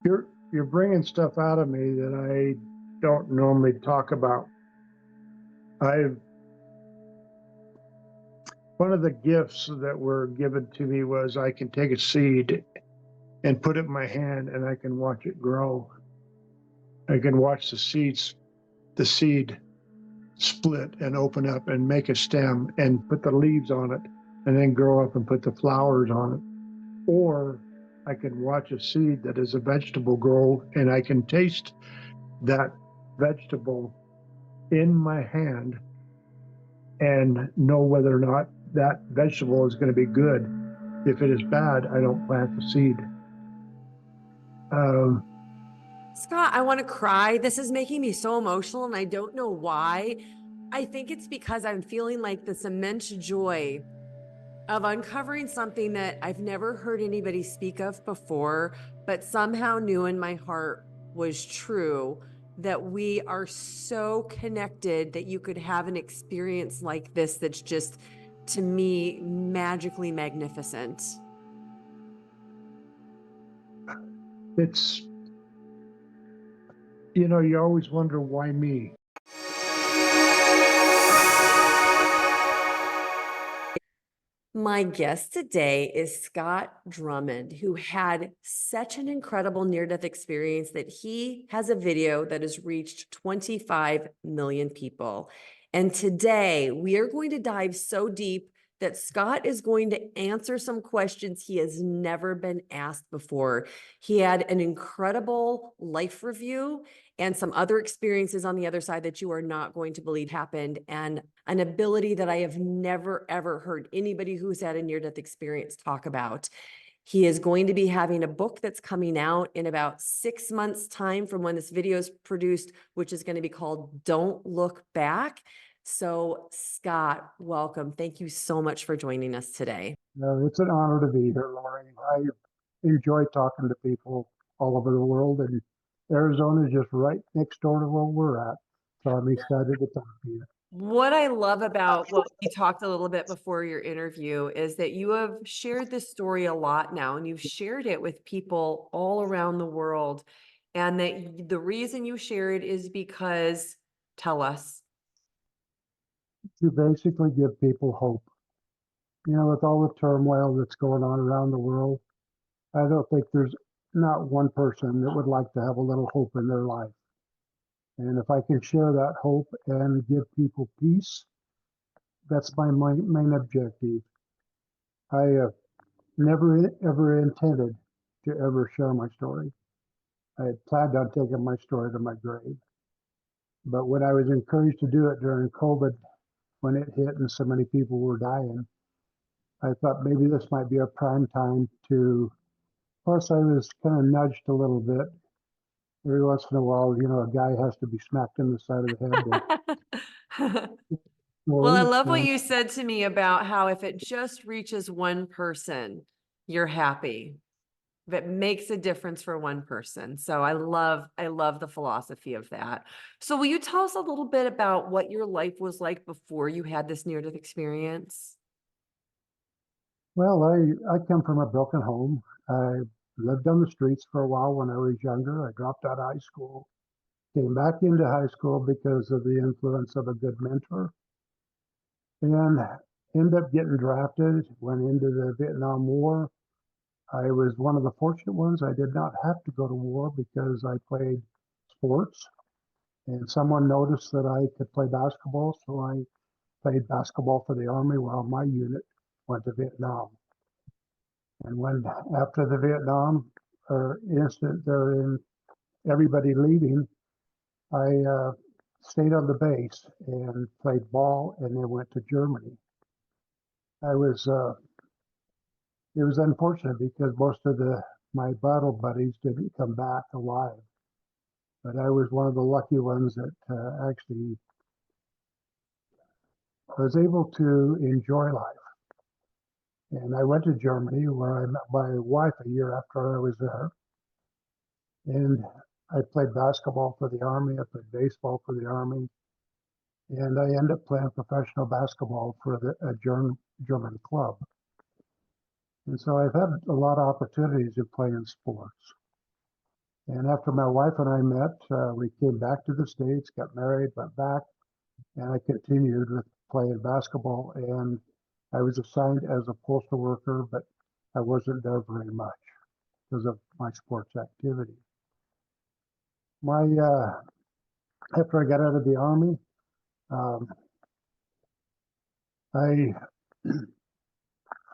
You're bringing stuff out of me that I don't normally talk about. I've One of the gifts that were given to me was I can take a seed and put it in my hand and I can watch it grow. I can watch the seed split and open up and make a stem and put the leaves on it and then grow up and put the flowers on it. Or I can watch a seed that is a vegetable grow and I can taste that vegetable in my hand and know whether or not that vegetable is going to be good. If it is bad, I don't plant the seed. Um, Scott, I want to cry. This is making me so emotional, and I don't know why. I think it's because I'm feeling like this immense joy of uncovering something that I've never heard anybody speak of before, but somehow knew in my heart was true, that we are so connected that you could have an experience like this that's just, to me, magically magnificent. it's, you always wonder why me? My guest today is Scott Drummond, who had such an incredible near-death experience that he has a video that has reached 25 million people. And today we are going to dive so deep that Scott is going to answer some questions he has never been asked before. He had an incredible life review and some other experiences on the other side that you are not going to believe happened, and an ability that I have never, ever heard anybody who's had a near-death experience talk about. He is going to be having a book that's coming out in about 6 months' time from when this video is produced, which is going to be called Don't Look Back. So, Scott, welcome. Thank you so much for joining us today. It's an honor to be here, Lori. I enjoy talking to people all over the world, and Arizona is just right next door to where we're at. So I'm excited to talk to you. What I love about what we talked a little bit before your interview is that you have shared this story a lot now, and you've shared it with people all around the world. And that the reason you share it is because, tell us. To basically give people hope. With all the turmoil that's going on around the world, I don't think there's not one person that would like to have a little hope in their life. And if I can share that hope and give people peace, that's my main objective. I never ever intended to ever share my story. I had planned on taking my story to my grave. But when I was encouraged to do it during COVID, when it hit and so many people were dying, I thought maybe this might be a prime time to. Plus, I was kind of nudged a little bit. Every once in a while, a guy has to be smacked in the side of the head with Well, I stories. love what And you said to me about how if it just reaches one person, you're happy. If it makes a difference for one person. So I love the philosophy of that. So will you tell us a little bit about what your life was like before you had this near-death experience? well, I come from a broken home. I lived on the streets for a while when I was younger. I dropped out of high school, came back into high school because of the influence of a good mentor, and ended up getting drafted, went into the Vietnam War. I was one of the fortunate ones. I did not have to go to war because I played sports, and someone noticed that I could play basketball, so I played basketball for the Army while my unit went to Vietnam. And when after the Vietnam incident there in everybody leaving, I stayed on the base and played ball, and then went to Germany. I was It was unfortunate because most of my battle buddies didn't come back alive, but I was one of the lucky ones that actually was able to enjoy life. And I went to Germany where I met my wife a year after I was there. And I played basketball for the Army, I played baseball for the Army, and I ended up playing professional basketball for a German club. And so I've had a lot of opportunities to play in sports. And after my wife and I met, we came back to the States, got married, went back, and I continued with playing basketball. And I was assigned as a postal worker, but I wasn't there very much because of my sports activity. After I got out of the Army, I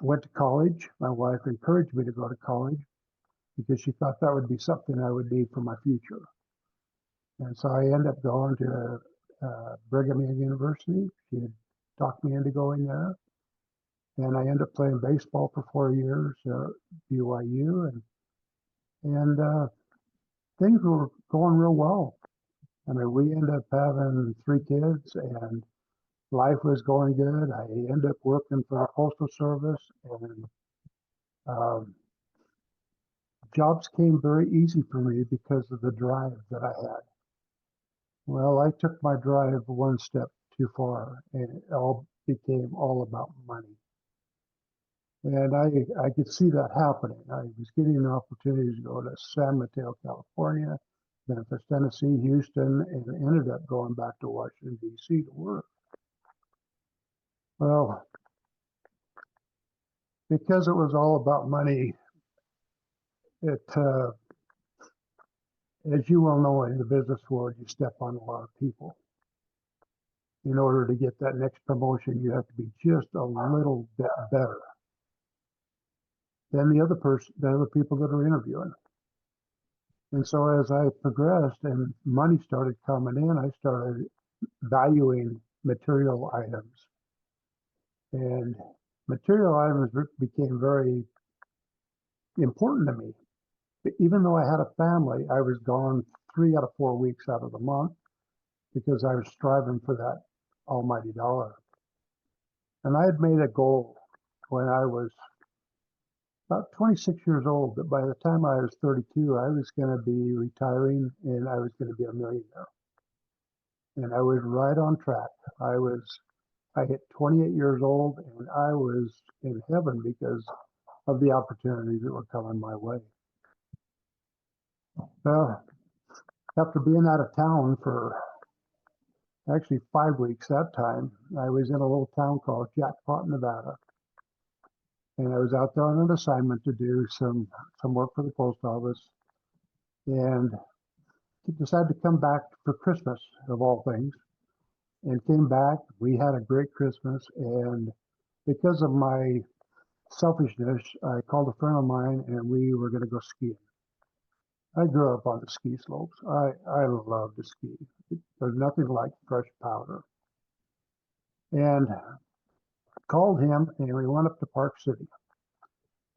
went to college. My wife encouraged me to go to college because she thought that would be something I would need for my future. And so I ended up going to Brigham Young University. She had talked me into going there. And I ended up playing baseball for 4 years at BYU. And things were going real well. I mean, we ended up having 3 kids and life was going good. I ended up working for the Postal Service, and jobs came very easy for me because of the drive that I had. Well, I took my drive one step too far, and it all became all about money. And I could see that happening. I was getting an opportunity to go to San Mateo, California, Memphis, Tennessee, Houston, and ended up going back to Washington, D.C. to work. Well, because it was all about money, as you well know, in the business world, you step on a lot of people. In order to get that next promotion, you have to be just a little bit better than the other people that are interviewing. And so as I progressed and money started coming in, I started valuing material items. And material items became very important to me. Even though I had a family, I was gone 3 out of 4 weeks out of the month because I was striving for that almighty dollar. And I had made a goal when I was about 26 years old that by the time I was 32, I was going to be retiring and I was going to be a millionaire. And I was right on track. I hit 28 years old and I was in heaven because of the opportunities that were coming my way. After being out of town for actually 5 weeks that time, I was in a little town called Jackpot, Nevada. And I was out there on an assignment to do some work for the post office, and decided to come back for Christmas, of all things, and came back. We had a great Christmas, and because of my selfishness, I called a friend of mine, and we were going to go skiing. I grew up on the ski slopes. I love to ski. There's nothing like fresh powder. And called him, and we went up to Park City.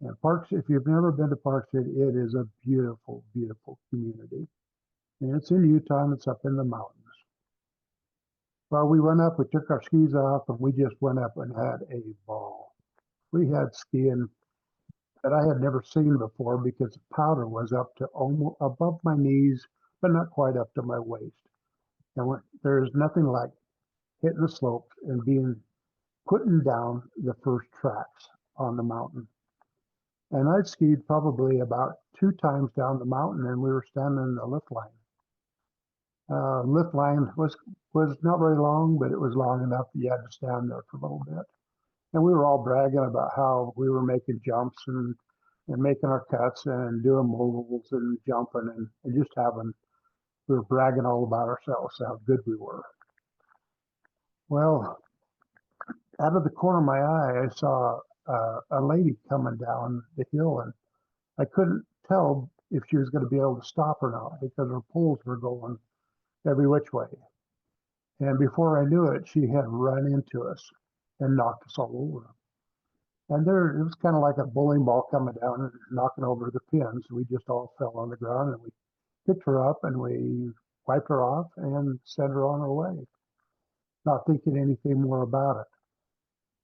And if you've never been to Park City, it is a beautiful, beautiful community. And it's in Utah, and it's up in the mountains. Well, we went up, we took our skis off, and we just went up and had a ball. We had skiing that I had never seen before because the powder was up to almost above my knees, but not quite up to my waist. And there's nothing like hitting the slopes and putting down the first tracks on the mountain. And I'd skied probably about 2 times down the mountain, and we were standing in the lift line. Lift line was not very long, but it was long enough that you had to stand there for a little bit. And we were all bragging about how we were making jumps and making our cuts and doing moguls and jumping and just we were bragging all about ourselves, how good we were. Well, out of the corner of my eye, I saw a lady coming down the hill, and I couldn't tell if she was going to be able to stop or not because her poles were going every which way. And before I knew it, she had run into us and knocked us all over. And it was kind of like a bowling ball coming down and knocking over the pins. We just all fell on the ground, and we picked her up and we wiped her off and sent her on her way, not thinking anything more about it.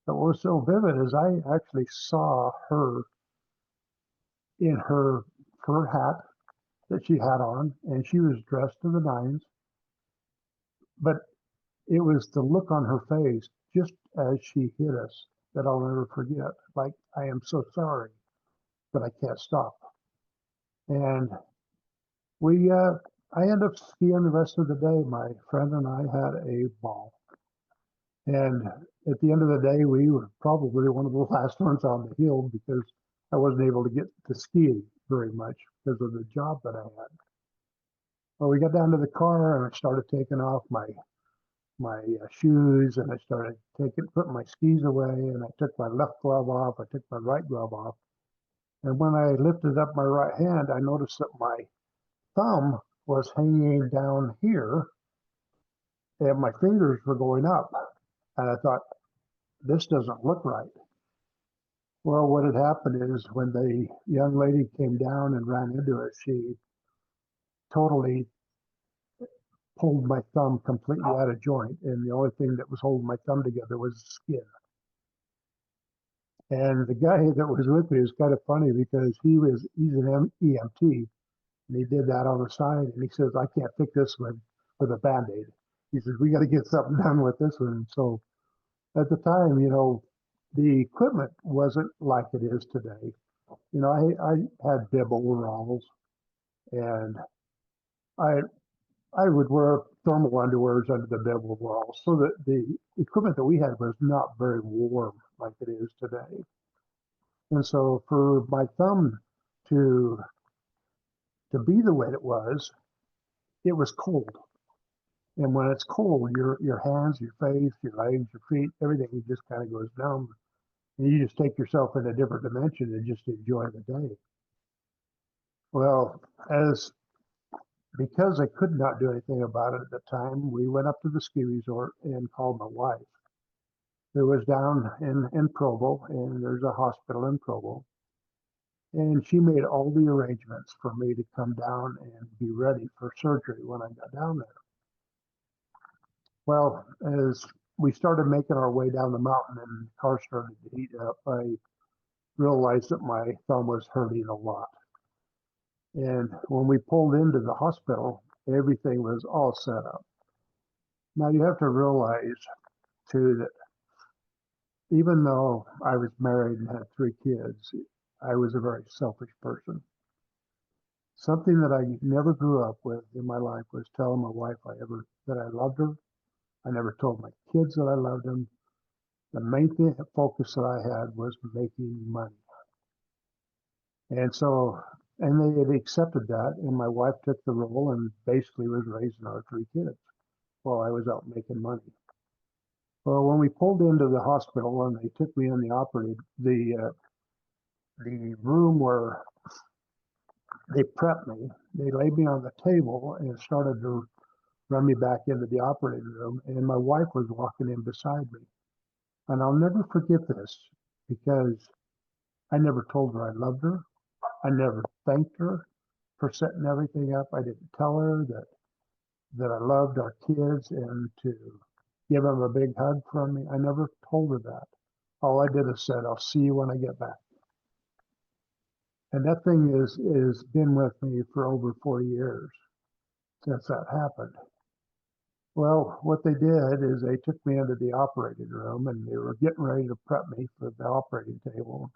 But what was so vivid is I actually saw her in her fur hat that she had on, and she was dressed to the nines. But it was the look on her face just as she hit us that I'll never forget. Like, I am so sorry, but I can't stop. And I ended up skiing the rest of the day. My friend and I had a ball. And at the end of the day, we were probably one of the last ones on the hill because I wasn't able to get to ski very much because of the job that I had. Well, we got down to the car and I started taking off my shoes, and I started putting my skis away, and I took my left glove off, I took my right glove off. And when I lifted up my right hand, I noticed that my thumb was hanging down here and my fingers were going up. And I thought, this doesn't look right. Well, what had happened is when the young lady came down and ran into it, she totally pulled my thumb completely out of joint. And the only thing that was holding my thumb together was the skin. And the guy that was with me was kind of funny because he's an EMT, and he did that on the side. And he says, I can't fix this one with a Band-Aid. He says, we got to get something done with this one. So at the time, the equipment wasn't like it is today. I had bib overalls, and I I would wear thermal underwears under the bib overalls, so that the equipment that we had was not very warm like it is today. And so for my thumb to be the way it was cold. And when it's cold, your hands, your face, your legs, your feet, everything just kind of goes numb. And you just take yourself in a different dimension and just enjoy the day. Well, as because I could not do anything about it at the time, we went up to the ski resort and called my wife. It was down in Provo, and there's a hospital in Provo. And she made all the arrangements for me to come down and be ready for surgery when I got down there. Well, as we started making our way down the mountain and the car started to heat up, I realized that my thumb was hurting a lot. And when we pulled into the hospital, everything was all set up. Now you have to realize too that even though I was married and had 3 kids, I was a very selfish person. Something that I never grew up with in my life was telling my wife that I loved her. I never told my kids that I loved them. The main focus that I had was making money. And so, and they had accepted that, and my wife took the role and basically was raising our 3 kids while I was out making money. Well, when we pulled into the hospital and they took me in the room where they prepped me, they laid me on the table and started to run me back into the operating room, and my wife was walking in beside me. And I'll never forget this because I never told her I loved her. I never thanked her for setting everything up. I didn't tell her that I loved our kids and to give them a big hug from me. I never told her that. All I did is said, I'll see you when I get back. And that thing is been with me for over 4 years since that happened. Well, what they did is they took me into the operating room and they were getting ready to prep me for the operating table.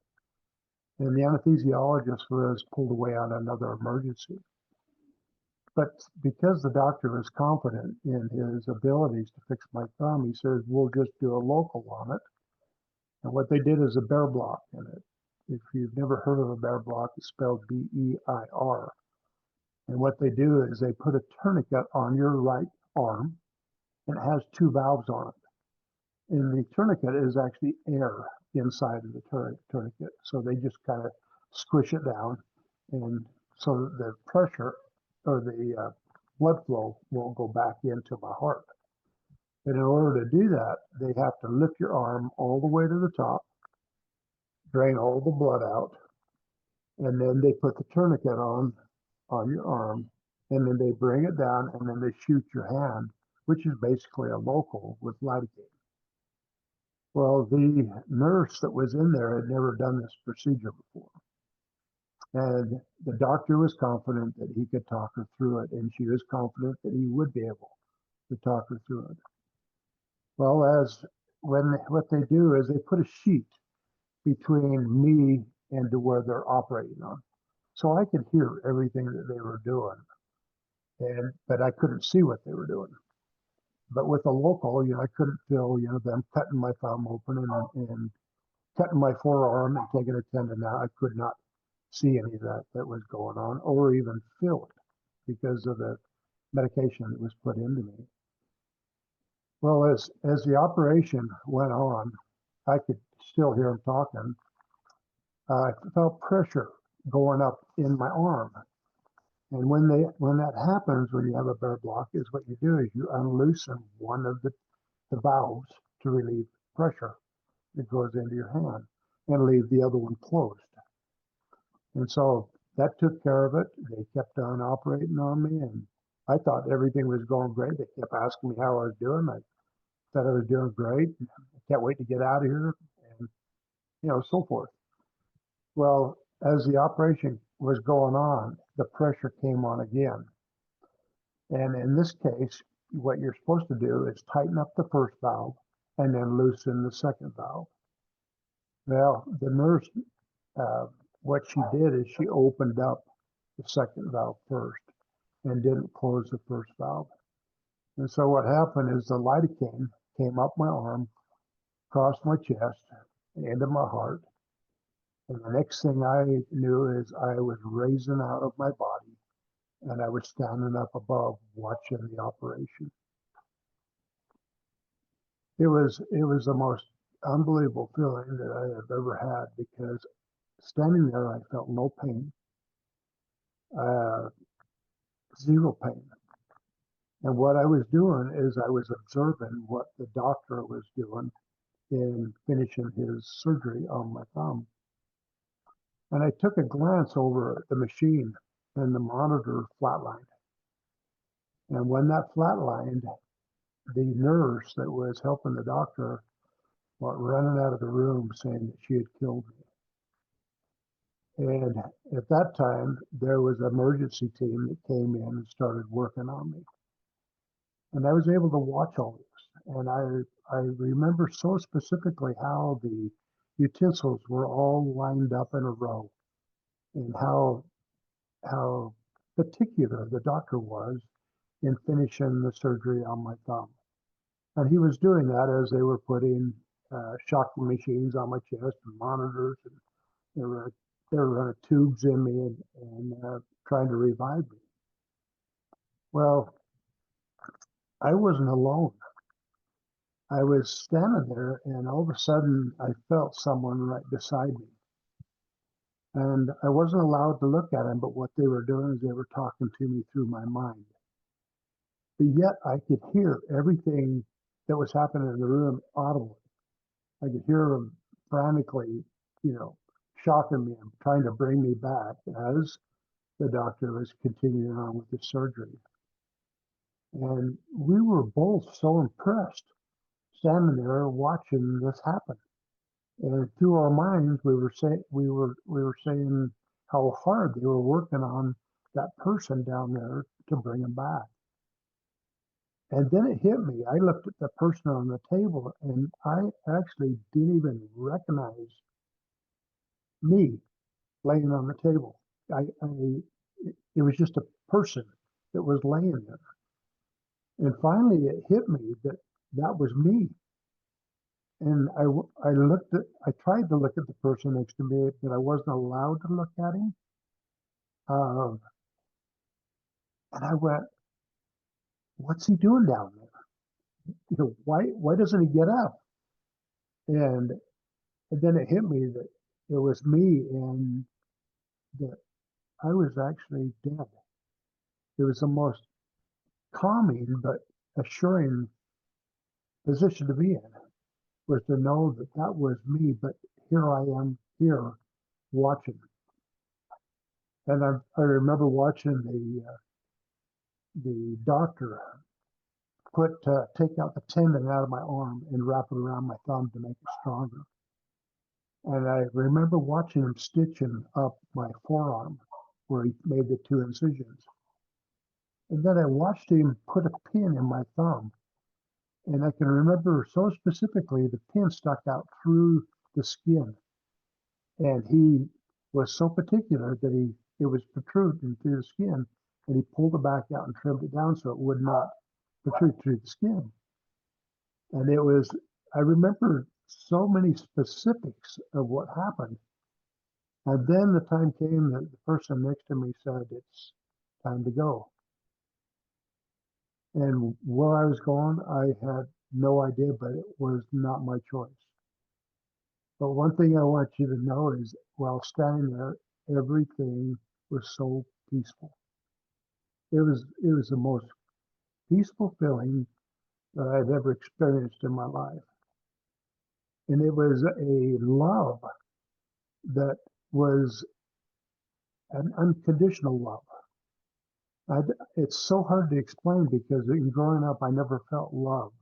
And the anesthesiologist was pulled away on another emergency. But because the doctor was confident in his abilities to fix my thumb, he says, we'll just do a local on it. And what they did is a bear block in it. If you've never heard of a bear block, it's spelled B-E-I-R. And what they do is they put a tourniquet on your right arm, and it has 2 valves on it. And the tourniquet is actually air inside of the tourniquet. So they just kind of squish it down, and so that the pressure or the blood flow won't go back into my heart. And in order to do that, they have to lift your arm all the way to the top, drain all the blood out, and then they put the tourniquet on your arm, and then they bring it down, and then they shoot your hand, which is basically a local with lidocaine. Well, the nurse that was in there had never done this procedure before. And the doctor was confident that he could talk her through it, and she was confident that he would be able to talk her through it. Well, what they do is they put a sheet between me and to where they're operating on. So I could hear everything that they were doing. but I couldn't see what they were doing. But with a local, I couldn't feel, them cutting my thumb open and cutting my forearm and taking a tendon out. I could not see any of that was going on, or even feel it because of the medication that was put into me. Well, as the operation went on, I could still hear him talking. I felt pressure going up in my arm. And when that happens, when you have a bear block, is what you do is you unloosen one of the valves to relieve pressure that goes into your hand and leave the other one closed. And so that took care of it. They kept on operating on me, and I thought everything was going great. They kept asking me how I was doing. I said I was doing great. I can't wait to get out of here, and so forth. Well, as the operation was going on, the pressure came on again. And in this case, what you're supposed to do is tighten up the first valve and then loosen the second valve. Well, the nurse, what she did is she opened up the second valve first and didn't close the first valve. And so what happened is the lidocaine came up my arm, across my chest, into my heart. And the next thing I knew is I was raising out of my body and I was standing up above watching the operation. It was the most unbelievable feeling that I have ever had, because standing there, I felt no pain, zero pain. And what I was doing is I was observing what the doctor was doing in finishing his surgery on my thumb. And I took a glance over at the machine, and the monitor flatlined. And when that flatlined, the nurse that was helping the doctor went running out of the room saying that she had killed me. And at that time, there was an emergency team that came in and started working on me. And I was able to watch all this. And I remember so specifically how the utensils were all lined up in a row, and how particular the doctor was in finishing the surgery on my thumb. And he was doing that as they were putting shock machines on my chest and monitors, and they were running tubes in me and trying to revive me. Well, I wasn't alone. I was standing there, and all of a sudden I felt someone right beside me. And I wasn't allowed to look at him, but what they were doing is they were talking to me through my mind. But yet I could hear everything that was happening in the room audibly. I could hear them frantically, shocking me and trying to bring me back as the doctor was continuing on with the surgery. And we were both so impressed, standing there watching this happen. And through our minds, we were saying how hard they were working on that person down there to bring him back. And then it hit me. I looked at the person on the table, and I actually didn't even recognize me laying on the table. It was just a person that was laying there. And finally, it hit me that that was me. And I tried to look at the person next to me, but I wasn't allowed to look at him. And I went, "What's he doing down there? Why doesn't he get up?" And then it hit me that it was me, and that I was actually dead. It was the most calming but assuring position to be in, was to know that that was me, but here I am here watching. And I remember watching the doctor take out the tendon out of my arm and wrap it around my thumb to make it stronger. And I remember watching him stitching up my forearm where he made the 2 incisions. And then I watched him put a pin in my thumb. And I can remember so specifically the pin stuck out through the skin. And he was so particular that it was protruding through the skin. and he pulled it back out and trimmed it down so it would not protrude through the skin. And it was, I remember so many specifics of what happened. And then the time came that the person next to me said, it's time to go. And where I was going, I had no idea, but it was not my choice. But one thing I want you to know is while standing there, everything was so peaceful. It was the most peaceful feeling that I'd ever experienced in my life. And it was a love that was an unconditional love. It's so hard to explain because in growing up, I never felt love.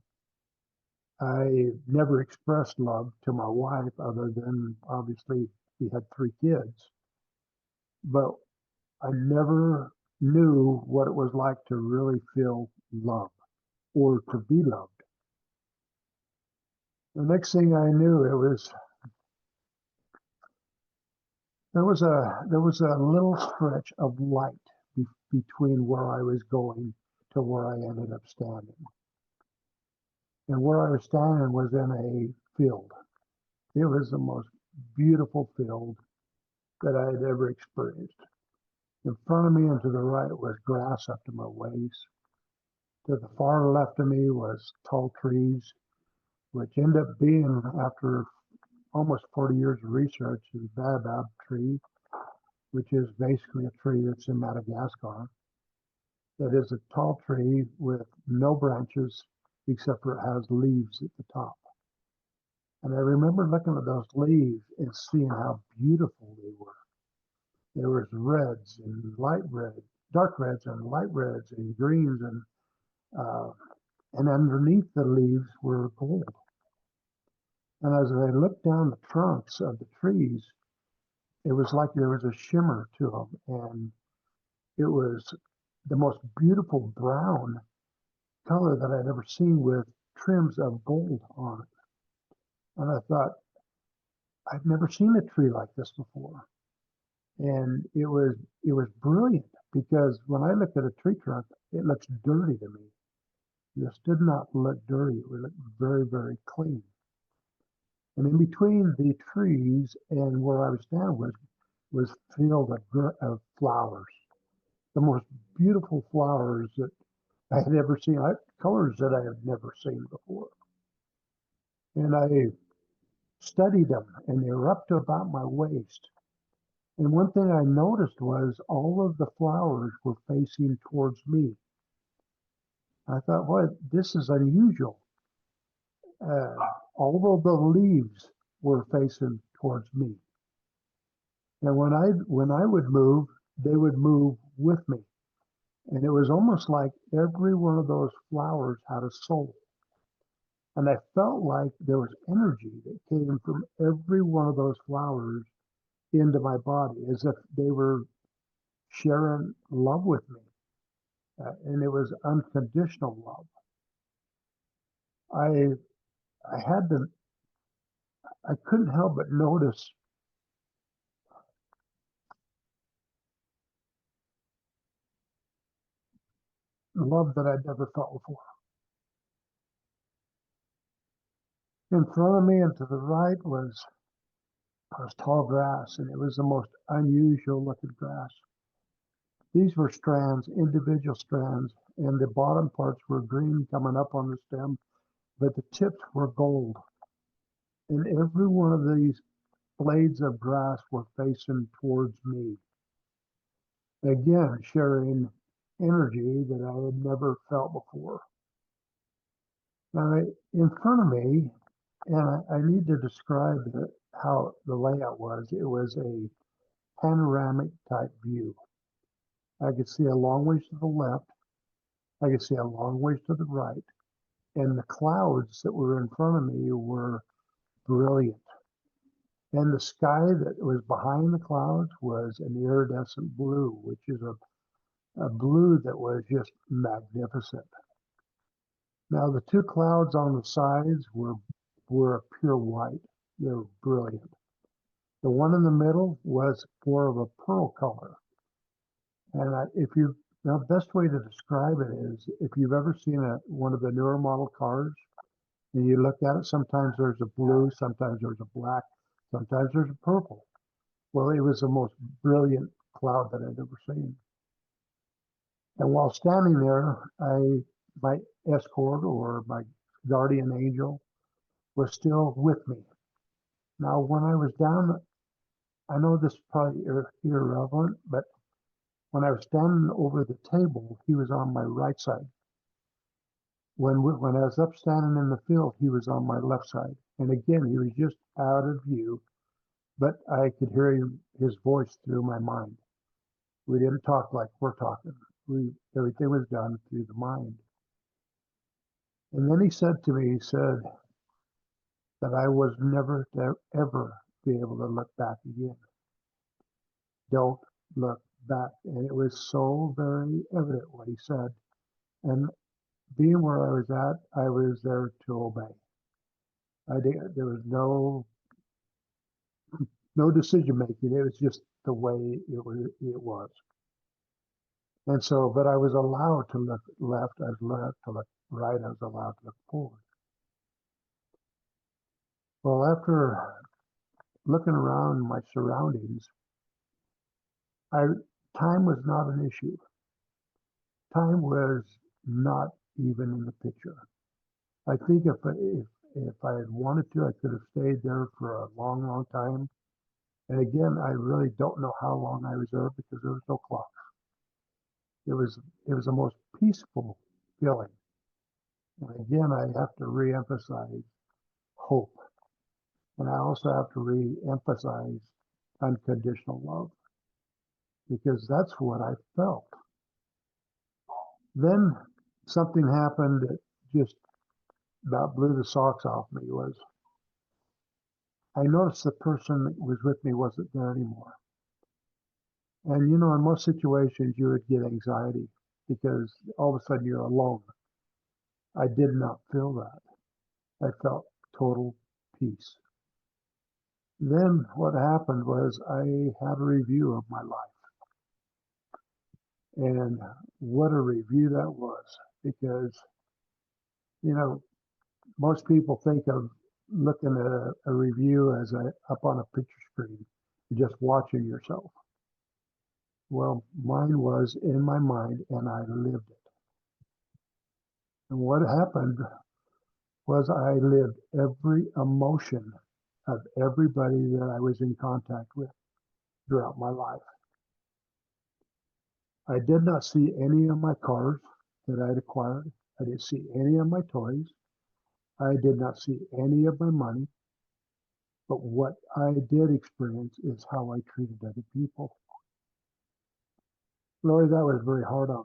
I never expressed love to my wife other than obviously we had 3 kids. But I never knew what it was like to really feel love or to be loved. The next thing I knew, there was a little stretch of light between where I was going to where I ended up standing. And where I was standing was in a field. It was the most beautiful field that I had ever experienced. In front of me and to the right was grass up to my waist. To the far left of me was tall trees, which ended up being, after almost 40 years of research, the baobab tree, which is basically a tree that's in Madagascar. That is a tall tree with no branches except for it has leaves at the top. And I remember looking at those leaves and seeing how beautiful they were. There was reds and light red, dark reds and light reds and greens, and underneath the leaves were gold. And as I looked down the trunks of the trees, it was like there was a shimmer to them, and it was the most beautiful brown color that I'd ever seen with trims of gold on it. And I thought, I've never seen a tree like this before. And it was brilliant because when I look at a tree trunk, it looks dirty to me. This did not look dirty. It looked very, very clean. And in between the trees and where I was standing was field of flowers, the most beautiful flowers that I had ever seen, colors that I had never seen before. And I studied them, and they were up to about my waist. And one thing I noticed was all of the flowers were facing towards me. I thought, well, this is unusual. All of the leaves were facing towards me. And when I would move, they would move with me. And it was almost like every one of those flowers had a soul. And I felt like there was energy that came from every one of those flowers into my body, as if they were sharing love with me. And it was unconditional love. I couldn't help but notice love that I'd never felt before. In front of me and to the right was tall grass, and it was the most unusual looking grass. These were strands, individual strands, and the bottom parts were green coming up on the stem, but the tips were gold. And every one of these blades of grass were facing towards me. Again, sharing energy that I had never felt before. Now, in front of me, and I need to describe how the layout was. It was a panoramic type view. I could see a long ways to the left. I could see a long ways to the right. And the clouds that were in front of me were brilliant. And the sky that was behind the clouds was an iridescent blue, which is a blue that was just magnificent. Now, the 2 clouds on the sides were a pure white. They were brilliant. The one in the middle was more of a pearl color. And if you've Now, best way to describe it is if you've ever seen one of the newer model cars and you look at it, sometimes there's a blue, sometimes there's a black, sometimes there's a purple. Well, it was the most brilliant cloud that I'd ever seen. And while standing there, my escort or my guardian angel was still with me. Now, when I was down, I know this is probably irrelevant, but when I was standing over the table, he was on my right side. When I was up standing in the field, he was on my left side. And again, he was just out of view, but I could hear his voice through my mind. We didn't talk like we're talking. Everything was done through the mind. And then he said to me, he said that I was never to ever be able to look back again. Don't look back. And it was so very evident what he said. And being where I was at, I was there to obey. There was no decision making. It was just the way it was. And so, but I was allowed to look left, I was allowed to look right, I was allowed to look forward. Well, after looking around my surroundings, time was not an issue. Time was not even in the picture. I think if I had wanted to, I could have stayed there for a long, long time. And again, I really don't know how long I was there because there was no clock. It was the most peaceful feeling. And again, I have to reemphasize hope. And I also have to re-emphasize unconditional love because that's what I felt. Then something happened that just about blew the socks off me. Was I noticed the person that was with me wasn't there anymore. And in most situations you would get anxiety because all of a sudden you're alone. I did not feel that. I felt total peace. Then what happened was I had a review of my life. And what a review that was, because, most people think of looking at a review as up on a picture screen, just watching yourself. Well, mine was in my mind and I lived it. And what happened was I lived every emotion of everybody that I was in contact with throughout my life. I did not see any of my cars that I'd acquired. I didn't see any of my toys. I did not see any of my money. But what I did experience is how I treated other people. Lori, that was very hard on me.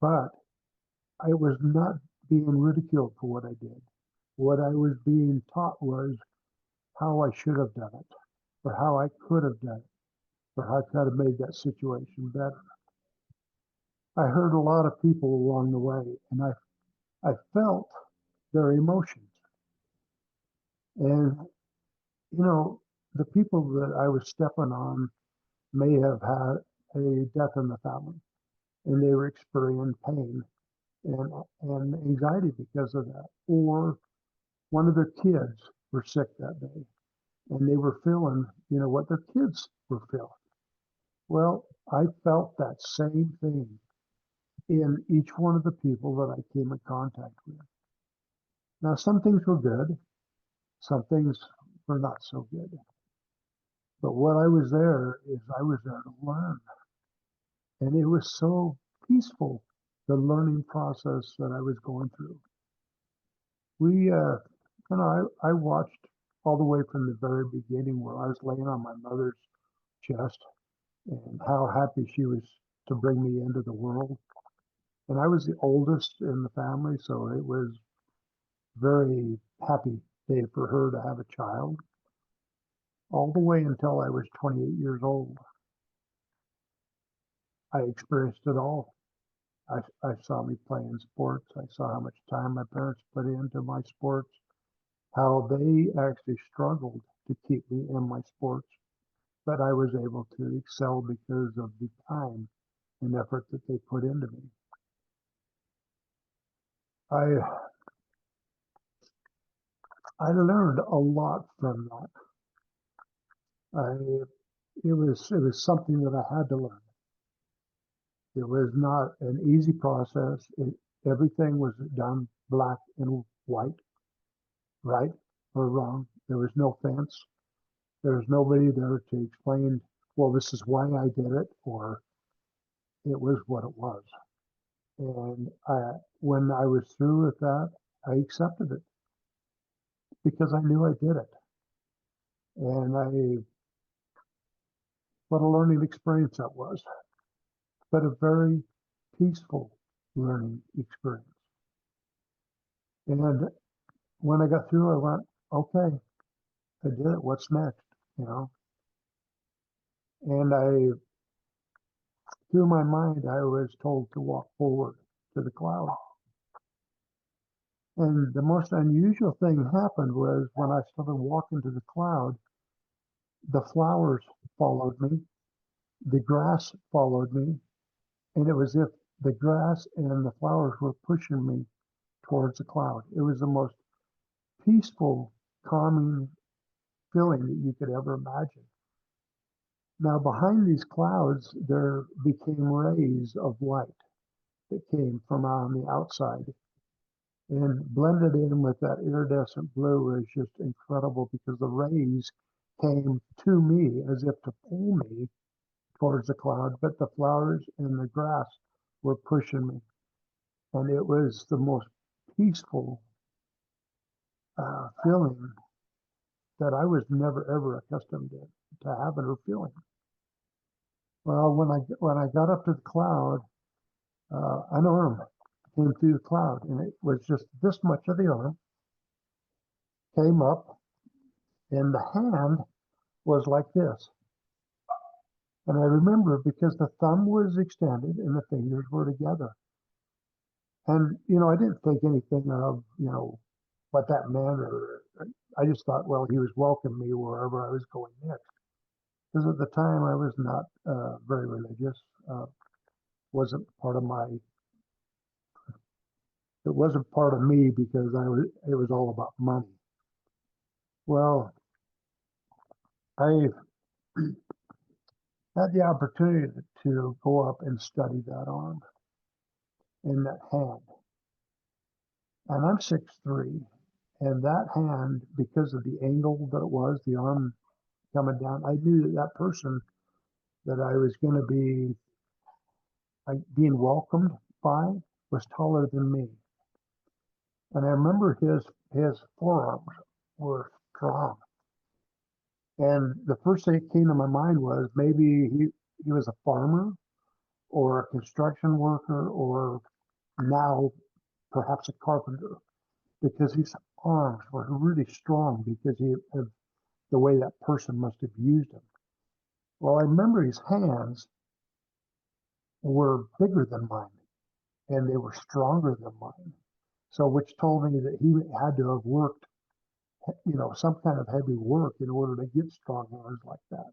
But I was not being ridiculed for what I did. What I was being taught was how I should have done it, or how I could have done it, or how I could have made that situation better. I heard a lot of people along the way, and I felt their emotions. And, the people that I was stepping on may have had a death in the family, and they were experiencing pain and anxiety because of that. Or one of their kids were sick that day, and they were feeling, what their kids were feeling. Well, I felt that same thing in each one of the people that I came in contact with. Now, some things were good, some things were not so good. But what I was there to learn. And it was so peaceful, the learning process that I was going through. I watched all the way from the very beginning where I was laying on my mother's chest and how happy she was to bring me into the world. And I was the oldest in the family, so it was very happy day for her to have a child, all the way until I was 28 years old. I experienced it all. I saw me playing sports. I saw how much time my parents put into my sports, how they actually struggled to keep me in my sports, but I was able to excel because of the time and effort that they put into me. I learned a lot from that. It was something that I had to learn. It was not an easy process. Everything was done black and white, right or wrong. There was no fence. There was nobody there to explain, well, this is why I did it, or it was what it was. And when I was through with that, I accepted it because I knew I did it. And what a learning experience that was, but a very peaceful learning experience. And when I got through, I went, okay, I did it. What's next? You know? And through my mind, I was told to walk forward to the cloud. And the most unusual thing happened was when I started walking to the cloud, the flowers followed me, the grass followed me, and it was as if the grass and the flowers were pushing me towards the cloud. It was the most peaceful, calming feeling that you could ever imagine. Now, behind these clouds, there became rays of light that came from on the outside and blended in with that iridescent blue is just incredible because the rays came to me as if to pull me towards the cloud, but the flowers and the grass were pushing me. And it was the most peaceful feeling that I was never ever accustomed to having or feeling. Well, when I got up to the cloud, an arm came through the cloud, and it was just this much of the arm came up, and the hand was like this. And I remember because the thumb was extended and the fingers were together. And, I didn't think anything of, what that meant, or I just thought, well, he was welcoming me wherever I was going next. Because at the time I was not very religious. Wasn't part of it wasn't part of me because it was all about money. Well, I had the opportunity to go up and study that arm and that hand. And I'm 6'3", and that hand, because of the angle that it was, the arm coming down, I knew that person that I was going to be being welcomed by was taller than me. And I remember his forearms were strong. And the first thing that came to my mind was maybe he was a farmer or a construction worker or now perhaps a carpenter, because his arms were really strong because of the way that person must have used them. Well, I remember his hands were bigger than mine and they were stronger than mine. So, which told me that he had to have worked, some kind of heavy work in order to get strong hands like that.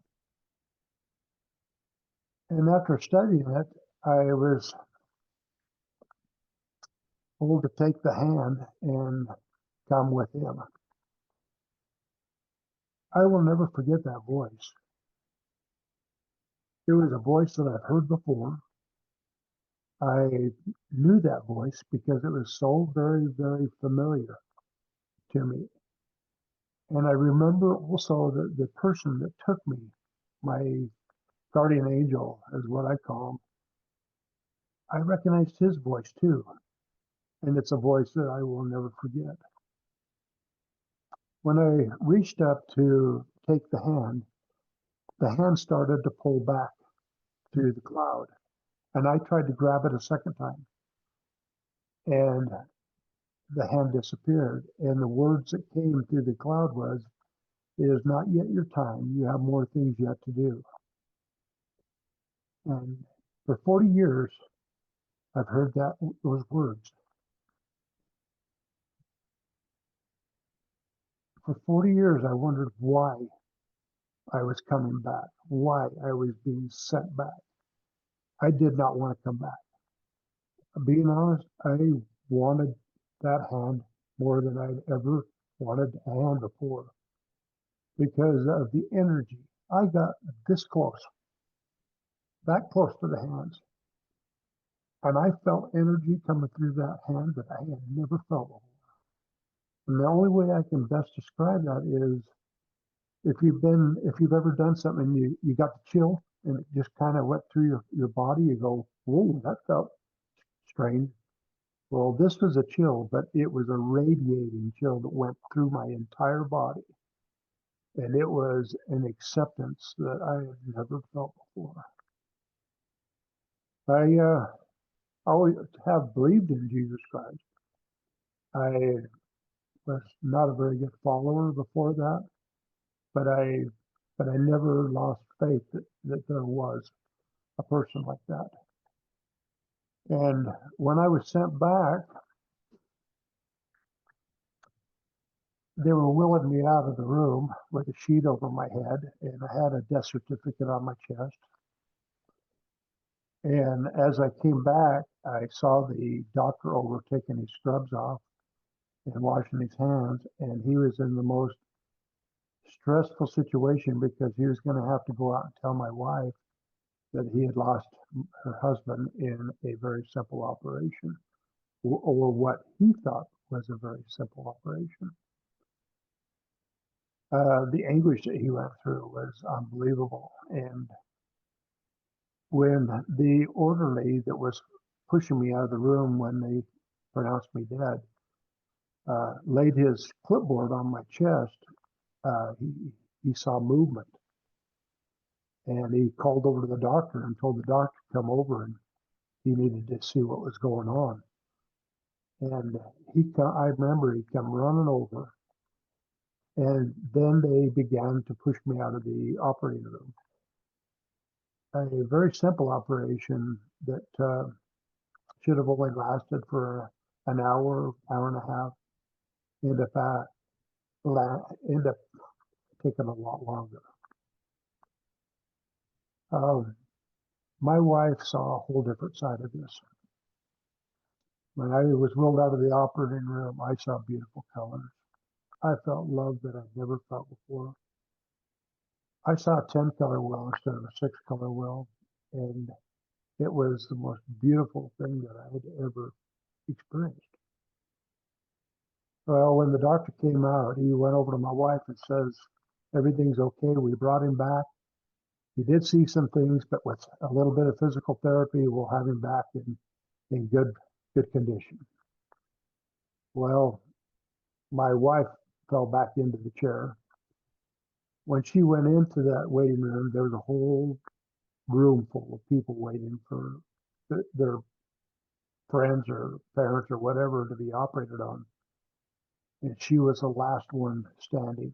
And after studying it, I was told to take the hand and come with him. I will never forget that voice. It was a voice that I've heard before. I knew that voice because it was so very, very familiar to me. And I remember also the person that took me, my guardian angel is what I call him. I recognized his voice too. And it's a voice that I will never forget. When I reached up to take the hand started to pull back through the cloud. And I tried to grab it a second time. And the hand disappeared. And the words that came through the cloud was, "It is not yet your time. You have more things yet to do." And for 40 years, I've heard those words. For 40 years, I wondered why I was coming back, why I was being sent back. I did not want to come back. Being honest, I wanted that hand more than I'd ever wanted a hand before because of the energy. I got this close, that close to the hands, and I felt energy coming through that hand that I had never felt before. And the only way I can best describe that is if you've ever done something and you got the chill and it just kind of went through your body, you go, whoa, that felt strange. Well, this was a chill, but it was a radiating chill that went through my entire body. And it was an acceptance that I had never felt before. I always have believed in Jesus Christ. I was not a very good follower before that, but I never lost faith that there was a person like that. And when I was sent back, they were wheeling me out of the room with a sheet over my head, and I had a death certificate on my chest. And as I came back, I saw the doctor over taking his scrubs off and washing his hands, and he was in the most stressful situation because he was going to have to go out and tell my wife that he had lost her husband in a very simple operation, or what he thought was a very simple operation. The anguish that he went through was unbelievable. And when the orderly that was pushing me out of the room when they pronounced me dead laid his clipboard on my chest, he saw movement. And he called over to the doctor and told the doctor to come over, and he needed to see what was going on. And I remember he come running over, and then they began to push me out of the operating room. A very simple operation that should have only lasted for an hour, hour and a half, ended up taking a lot longer. My wife saw a whole different side of this. When I was wheeled out of the operating room, I saw beautiful colors. I felt love that I'd never felt before. I saw a 10-color wheel instead of a 6-color wheel, and it was the most beautiful thing that I had ever experienced. Well, when the doctor came out, he went over to my wife and says, everything's okay. We brought him back. He did see some things, but with a little bit of physical therapy, we'll have him back in good condition. Well, my wife fell back into the chair. When she went into that waiting room, there was a whole room full of people waiting for their friends or parents or whatever to be operated on. And she was the last one standing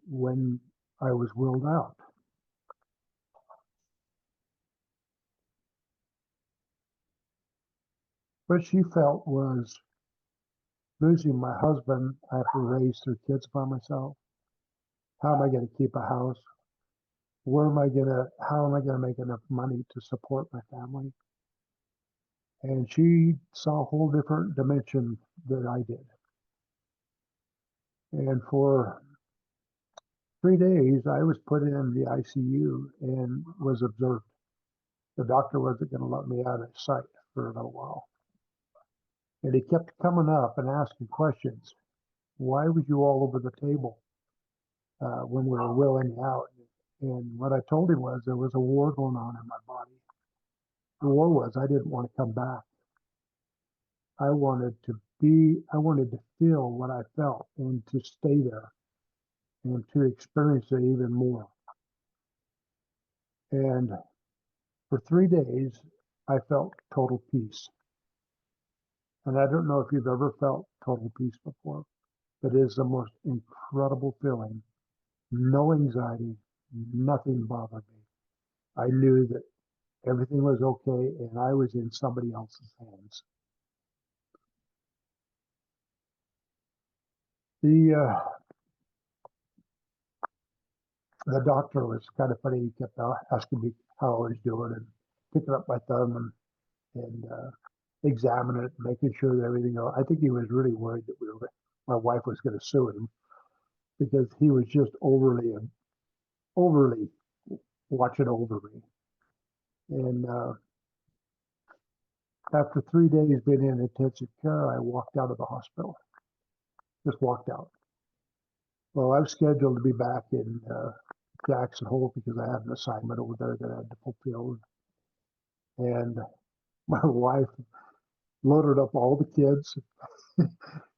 when I was wheeled out. What she felt was losing my husband. I have to raise 3 kids by myself. How am I going to keep a house? How am I going to make enough money to support my family? And she saw a whole different dimension than I did. And for 3 days, I was put in the ICU and was observed. The doctor wasn't going to let me out of sight for a little while. And he kept coming up and asking questions. Why was you all over the table when we were wheeling you out? And what I told him was there was a war going on in my body. The war was I didn't want to come back. I wanted to feel what I felt and to stay there and to experience it even more. And for 3 days, I felt total peace. And I don't know if you've ever felt total peace before, but it is the most incredible feeling. No anxiety, nothing bothered me. I knew that everything was okay and I was in somebody else's hands. The doctor was kind of funny. He kept asking me how I was doing and picking up my thumb and examining it, making sure that everything. I think he was really worried that my wife was going to sue him because he was just overly watching over me. And after 3 days being in intensive care, I walked out of the hospital. Just walked out. Well, I was scheduled to be back in Jackson Hole because I had an assignment over there that I had to fulfill. And my wife loaded up all the kids.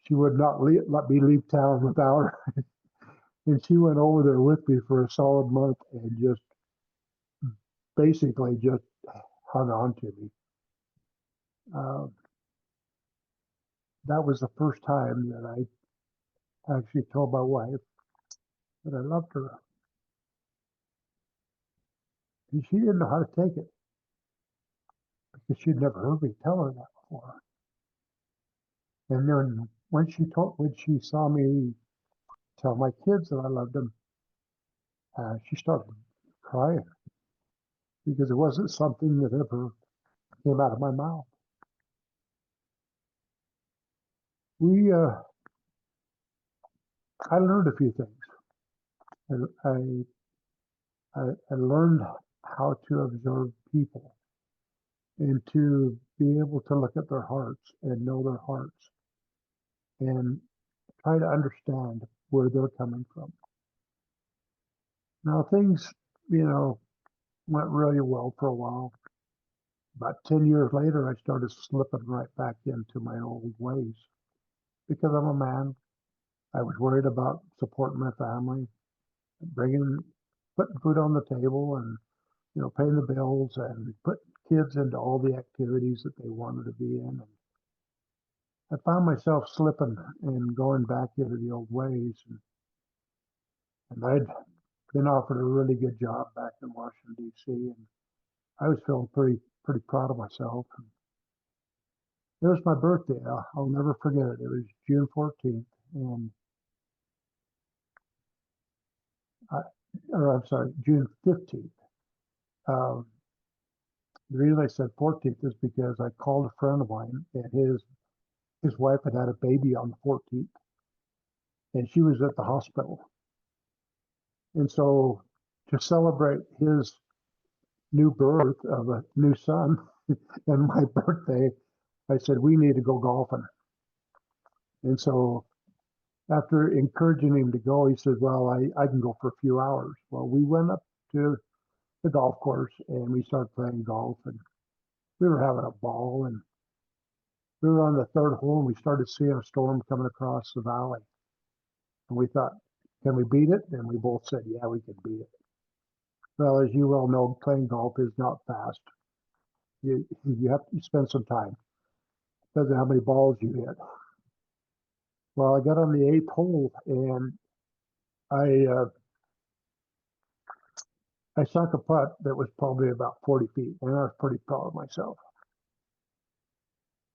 She would not let me leave town without her. And she went over there with me for a solid month and just basically just hung on to me. That was the first time that I actually told my wife that I loved her. And she didn't know how to take it because she'd never heard me tell her that before. And then when she saw me tell my kids that I loved them, she started crying because it wasn't something that ever came out of my mouth. I learned a few things. I learned how to observe people and to be able to look at their hearts and know their hearts and try to understand where they're coming from. Now things, went really well for a while. About 10 years later, I started slipping right back into my old ways because I'm a man. I was worried about supporting my family, putting food on the table and, paying the bills and putting kids into all the activities that they wanted to be in. And I found myself slipping and going back into the old ways. And I'd been offered a really good job back in Washington, D.C. And I was feeling pretty proud of myself. And it was my birthday. I'll never forget it. It was June 14th. And I'm sorry, June 15th. The reason I said 14th is because I called a friend of mine and his wife had a baby on the 14th and she was at the hospital. And so to celebrate his new birth of a new son and my birthday, I said, we need to go golfing. And so after encouraging him to go, he said, well, I can go for a few hours. Well, we went up to the golf course and we started playing golf and we were having a ball. And we were on the third hole and we started seeing a storm coming across the valley. And we thought, can we beat it? And we both said, yeah, we can beat it. Well, as you well know, playing golf is not fast. You have to spend some time. Depends on how many balls you hit. Well, I got on the eighth hole and I sunk a putt that was probably about 40 feet, and I was pretty proud of myself.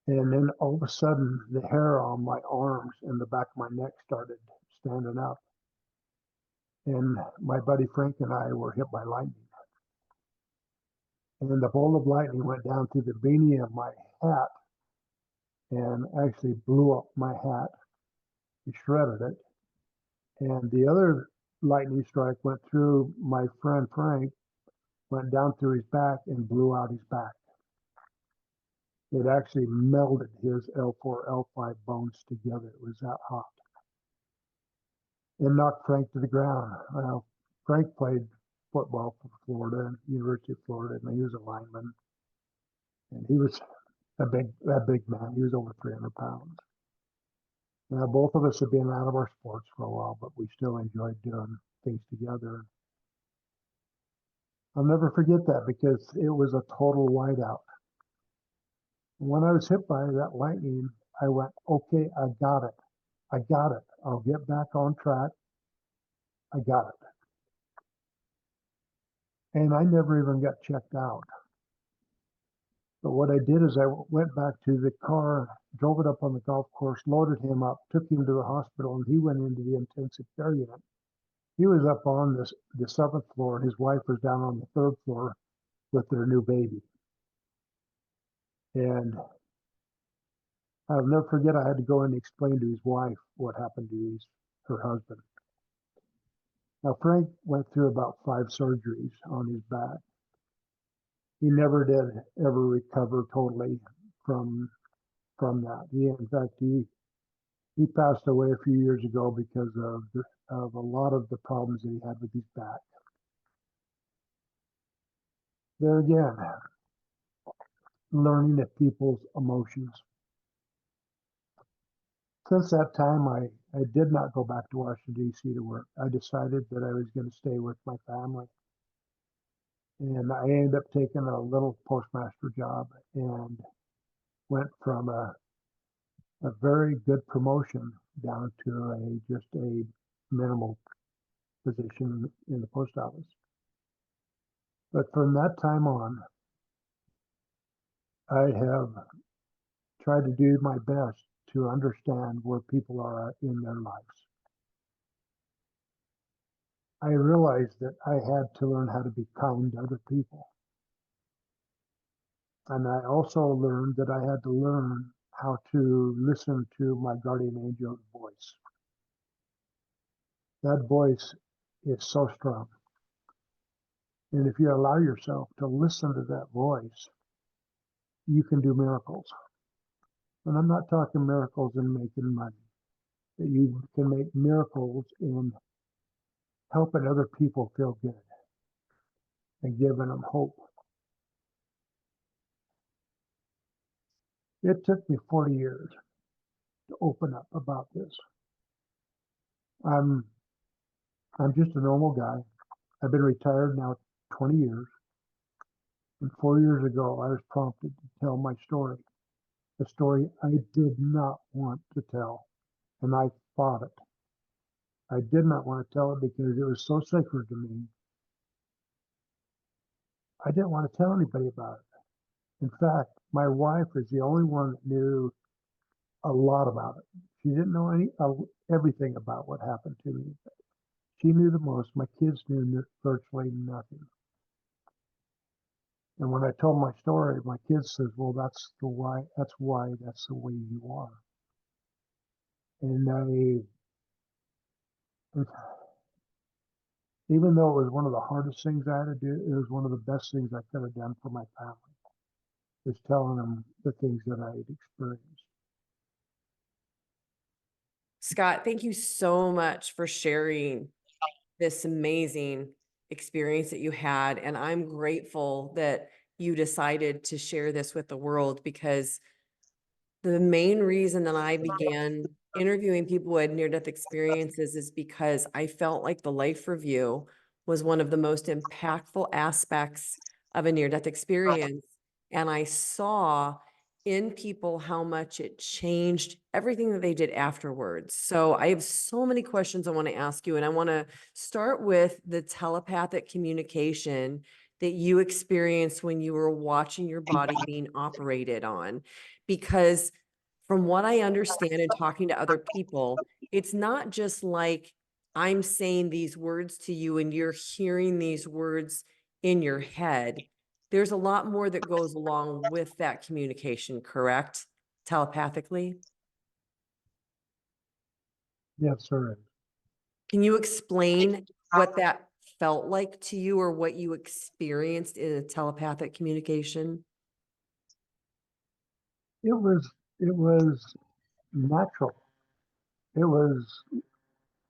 And then all of a sudden, the hair on my arms and the back of my neck started standing up. And my buddy Frank and I were hit by lightning. And the bolt of lightning went down through the beanie of my hat and actually blew up my hat. It shredded it. And the other lightning strike went through my friend Frank, went down through his back and blew out his back. It actually melded his L4, L5 bones together. It was that hot. And knocked Frank to the ground. Well, Frank played football for Florida, University of Florida, and he was a lineman. And he was that big man. He was over 300 pounds. Now, both of us had been out of our sports for a while, but we still enjoyed doing things together. I'll never forget that because it was a total whiteout. When I was hit by that lightning, I went, okay, I got it. I got it. I'll get back on track. I got it. And I never even got checked out. But what I did is I went back to the car, drove it up on the golf course, loaded him up, took him to the hospital, and he went into the intensive care unit. He was up on the seventh floor, and his wife was down on the third floor with their new baby. And I'll never forget, I had to go and explain to his wife what happened to her husband. Now, Frank went through about 5 surgeries on his back. He never did ever recover totally from that. In fact, he passed away a few years ago because of a lot of the problems that he had with his back. There again, learning of people's emotions. Since that time, I did not go back to Washington, D.C. to work. I decided that I was going to stay with my family. And I ended up taking a little postmaster job and went from a very good promotion down to just a minimal position in the post office. But from that time on, I have tried to do my best to understand where people are in their lives. I realized that I had to learn how to be kind to other people. And I also learned that I had to learn how to listen to my guardian angel's voice. That voice is so strong. And if you allow yourself to listen to that voice, you can do miracles. And I'm not talking miracles in making money. That you can make miracles in helping other people feel good and giving them hope. It took me 40 years to open up about this. I'm just a normal guy. I've been retired now 20 years. And 4 years ago, I was prompted to tell my story, a story I did not want to tell, and I fought it. I did not want to tell it because it was so sacred to me. I didn't want to tell anybody about it. In fact, my wife is the only one that knew a lot about it. She didn't know everything about what happened to me. She knew the most. My kids knew virtually nothing. And when I told my story, my kids says, "Well, that's why that's the way you are." And even though it was one of the hardest things I had to do, it was one of the best things I could have done for my family, is telling them the things that I had experienced. Scott, thank you so much for sharing this amazing experience that you had. And I'm grateful that you decided to share this with the world, because the main reason that I began interviewing people who had near-death experiences is because I felt like the life review was one of the most impactful aspects of a near-death experience. And I saw in people how much it changed everything that they did afterwards. So I have so many questions I want to ask you, and I want to start with the telepathic communication that you experienced when you were watching your body being operated on. Because from what I understand in talking to other people, it's not just like I'm saying these words to you and you're hearing these words in your head. There's a lot more that goes along with that communication, correct? Telepathically. Yes, sir. Can you explain what that felt like to you, or what you experienced in a telepathic communication? It was natural. It was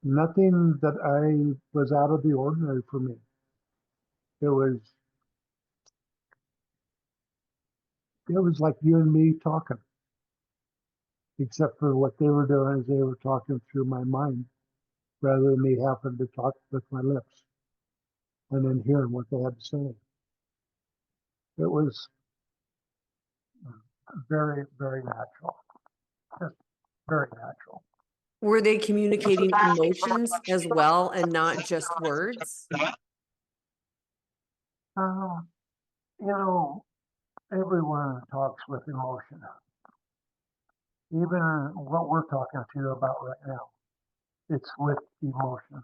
nothing that I was out of the ordinary for me. It was like you and me talking, except for what they were doing is they were talking through my mind rather than me having to talk with my lips and then hearing what they had to say. It was very, very natural. Just very natural. Were they communicating emotions as well and not just words? Uh, you know, everyone talks with emotion. Even what we're talking to you about right now, it's with emotion.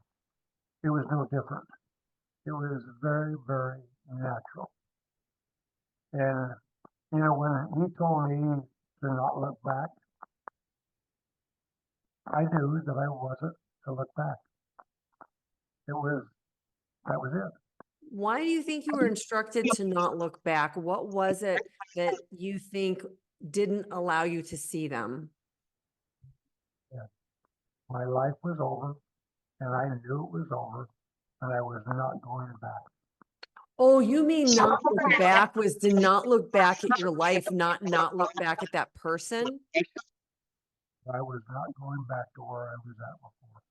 it was no different. It was very, very natural. And, when he told me to not look back, I knew that I wasn't to look back. That was it. Why do you think you were instructed to not look back? What was it that you think didn't allow you to see them? Yeah. My life was over, and I knew it was over, and I was not going back. Oh, you mean not look back was to not look back at your life, not look back at that person? I was not going back to where I was at before.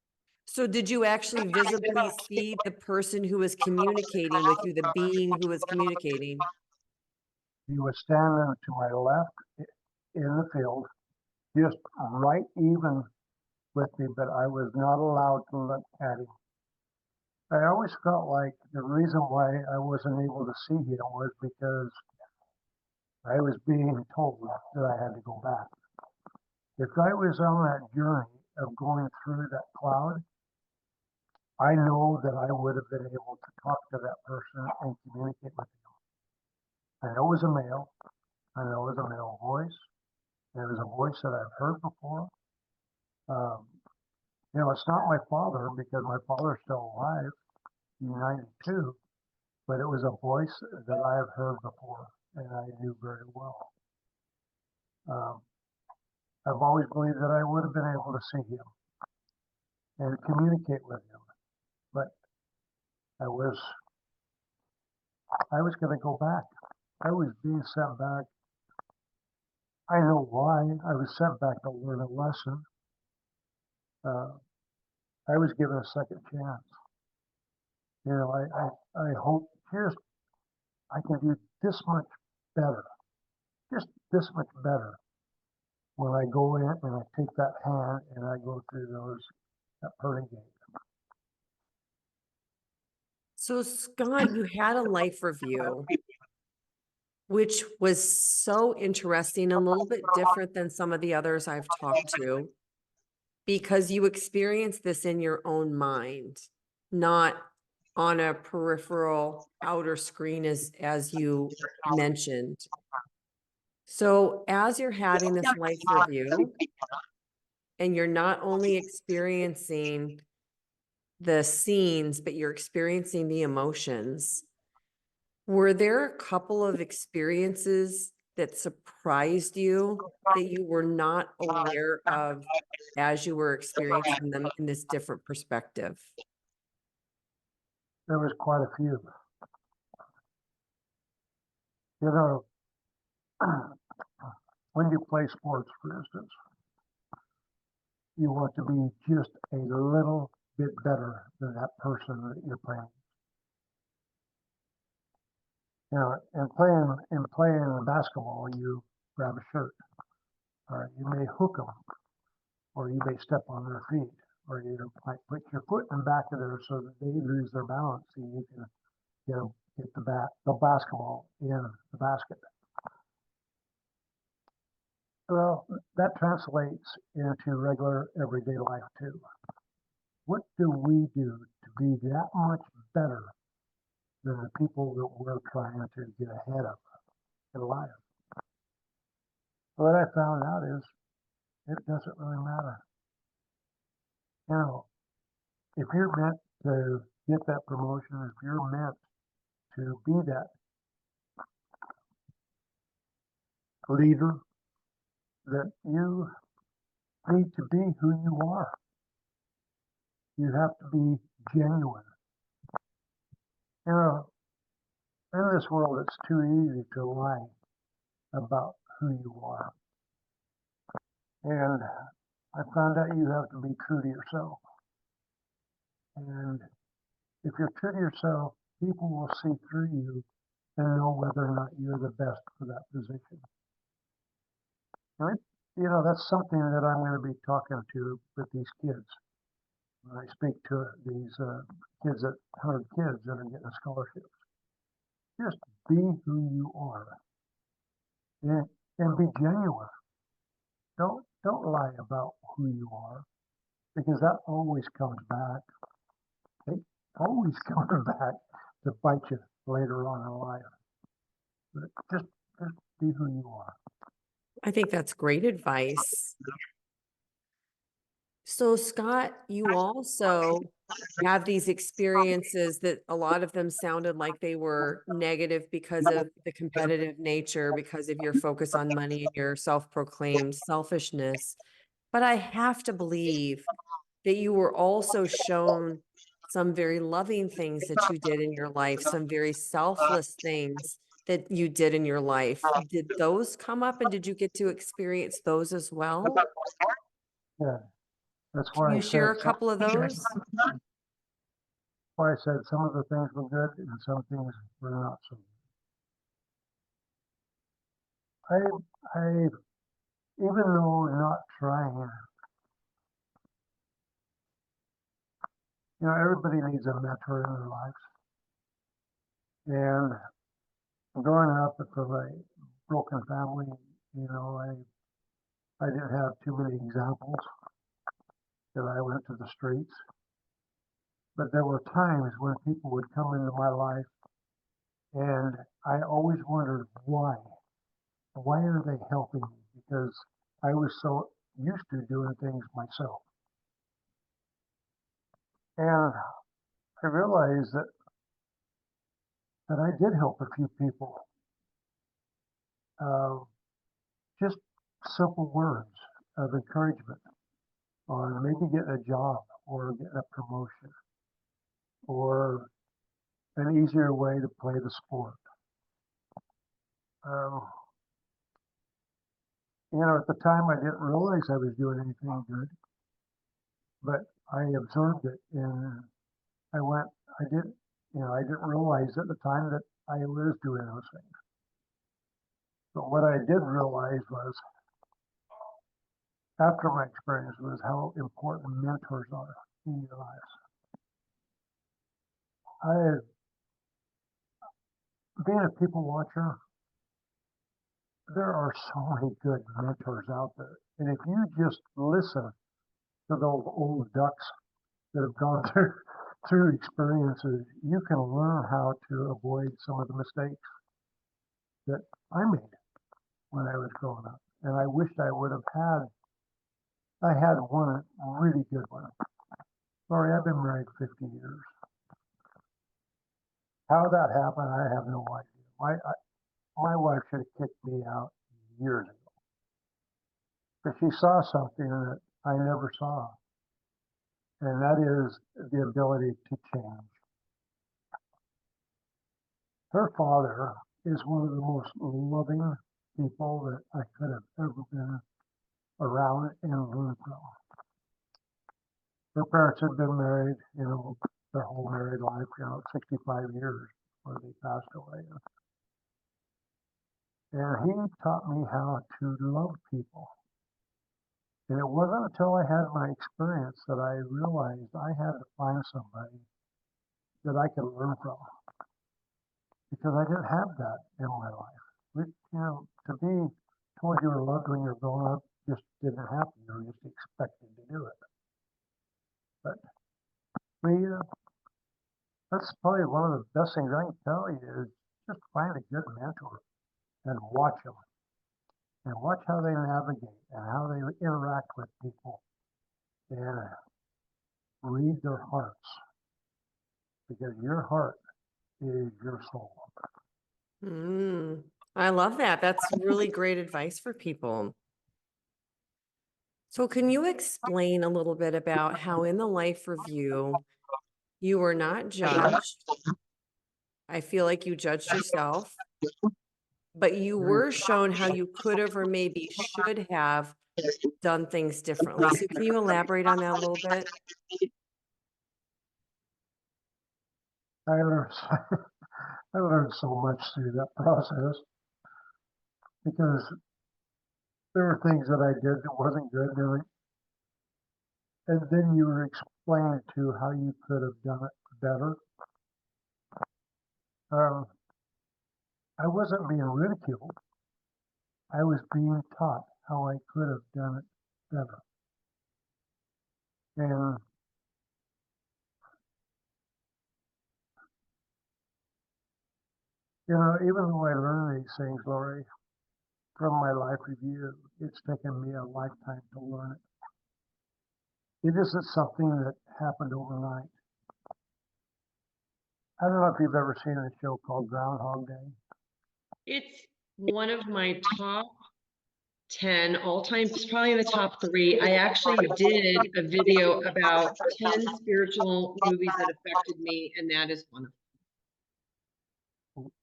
So did you actually visibly see the person who was communicating with you, the being who was communicating? He was standing to my left in the field, just right even with me, but I was not allowed to look at him. I always felt like the reason why I wasn't able to see him was because I was being told that I had to go back. If I was on that journey of going through that cloud, I know that I would have been able to talk to that person and communicate with him. I know it was a male. I know it was a male voice. It was a voice that I've heard before. Um, it's not my father because my father's still alive, 92, but it was a voice that I have heard before and I knew very well. I've always believed that I would have been able to see him and communicate with him, but I was going to go back. I was being sent back. I know why I was sent back to learn a lesson. I was given a second chance. I hope I can do this much better, just this much better when I go in and I take that hand and I go through that pearly gate. So Scott, you had a life review, which was so interesting, a little bit different than some of the others I've talked to, because you experienced this in your own mind, not on a peripheral outer screen as you mentioned. So as you're having this life review, and you're not only experiencing the scenes, but you're experiencing the emotions, were there a couple of experiences that surprised you that you were not aware of as you were experiencing them in this different perspective? There was quite a few. You know, when you play sports, for instance, you want to be just a little bit better than that person that you're playing. In playing basketball, you grab a shirt, or you may hook them, or you may step on their feet, or you might put your foot in the back of there so that they lose their balance, and you can, get the basketball in the basket. Well, that translates into regular everyday life too. What do we do to be that much better than the people that we're trying to get ahead of in life? What I found out is it doesn't really matter. If you're meant to get that promotion, if you're meant to be that leader, that you need to be who you are. You have to be genuine. In this world, it's too easy to lie about who you are. And I found out you have to be true to yourself. And if you're true to yourself, people will see through you and know whether or not you're the best for that position. Right? That's something that I'm going to be talking to with these kids. When I speak to these kids, 100 kids that are getting scholarships. Just be who you are and be genuine. Don't lie about who you are, because that always comes back. always coming back to bite you later on in life. But just be who you are. I think that's great advice. So, Scott, you also have these experiences that a lot of them sounded like they were negative because of the competitive nature, because of your focus on money and your self-proclaimed selfishness. But I have to believe that you were also shown some very loving things that you did in your life, some very selfless things that you did in your life. Did those come up and did you get to experience those as well? Yeah, that's Can why you share a couple of those? why I said some of the things were good and some things were not so good. I even though not trying, everybody needs a mentor in their lives. And growing up from a broken family, I didn't have too many examples that I went to the streets. But there were times when people would come into my life and I always wondered why. Why are they helping me? Because I was so used to doing things myself. And I realized that I did help a few people. Uh, just simple words of encouragement on maybe getting a job or getting a promotion or an easier way to play the sport. Um, at the time I didn't realize I was doing anything good, but I observed it and I didn't realize at the time that I was doing those things. But what I did realize was after my experience was how important mentors are in your lives. Being a people watcher, there are so many good mentors out there. And if you just listen to those old ducks that have gone through experiences, you can learn how to avoid some of the mistakes that I made when I was growing up. And I wished I had one really good one. Sorry, I've been married 50 years. How that happened, I have no idea. My wife should have kicked me out years ago. But she saw something that I never saw, and that is the ability to change. Her father is one of the most loving people that I could have ever been around and learned from. Her parents had been married, their whole married life, 65 years before they passed away. And he taught me how to love people. And it wasn't until I had my experience that I realized I had to find somebody that I could learn from because I didn't have that in my life. To be told you were loved when you're growing up just didn't happen. You were just expected to do it. But that's probably one of the best things I can tell you is just find a good mentor and watch them and watch how they navigate and how they interact with people and read their hearts because your heart is your soul. I love that. That's really great advice for people. So can you explain a little bit about how in the life review, you were not judged? I feel like you judged yourself, but you were shown how you could have or maybe should have done things differently. So can you elaborate on that a little bit? I learned, I learned so much through that process because there were things that I did that wasn't good, and then you were explained to how you could have done it better. I wasn't being ridiculed. I was being taught how I could have done it better. And You know, even though I learn these things, Lori, from my life review, it's taken me a lifetime to learn it. It isn't something that happened overnight. I don't know if you've ever seen a show called Groundhog Day. It's one of my top 10 all-time, it's probably in the top 3. I actually did a video about 10 spiritual movies that affected me, and that is one of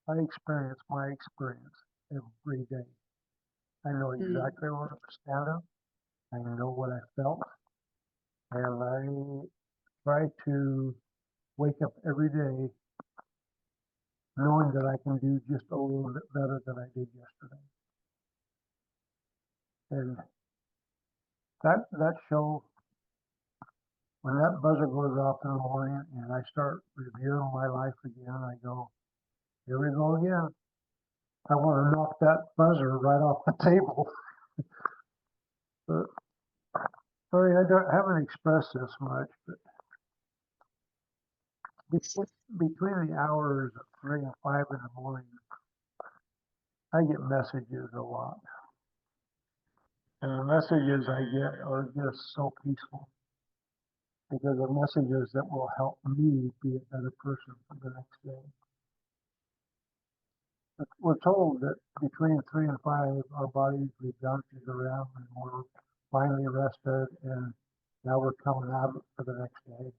I experience my experience every day. I know them. exactly where I stand up. I know what I felt. And I try to wake up every day knowing that I can do just a little bit better than I did yesterday. And that show, when that buzzer goes off in the morning and I start reviewing my life again, I go, here we go again. I want to knock that buzzer right off the table. But sorry, haven't expressed this much, but between the hours of 3 and 5 in the morning, I get messages a lot. And the messages I get are just so peaceful because they're messages that will help me be a better person for the next day. But we're told that between 3 and 5, our bodies bounces around and we're finally rested and now we're coming out for the next day.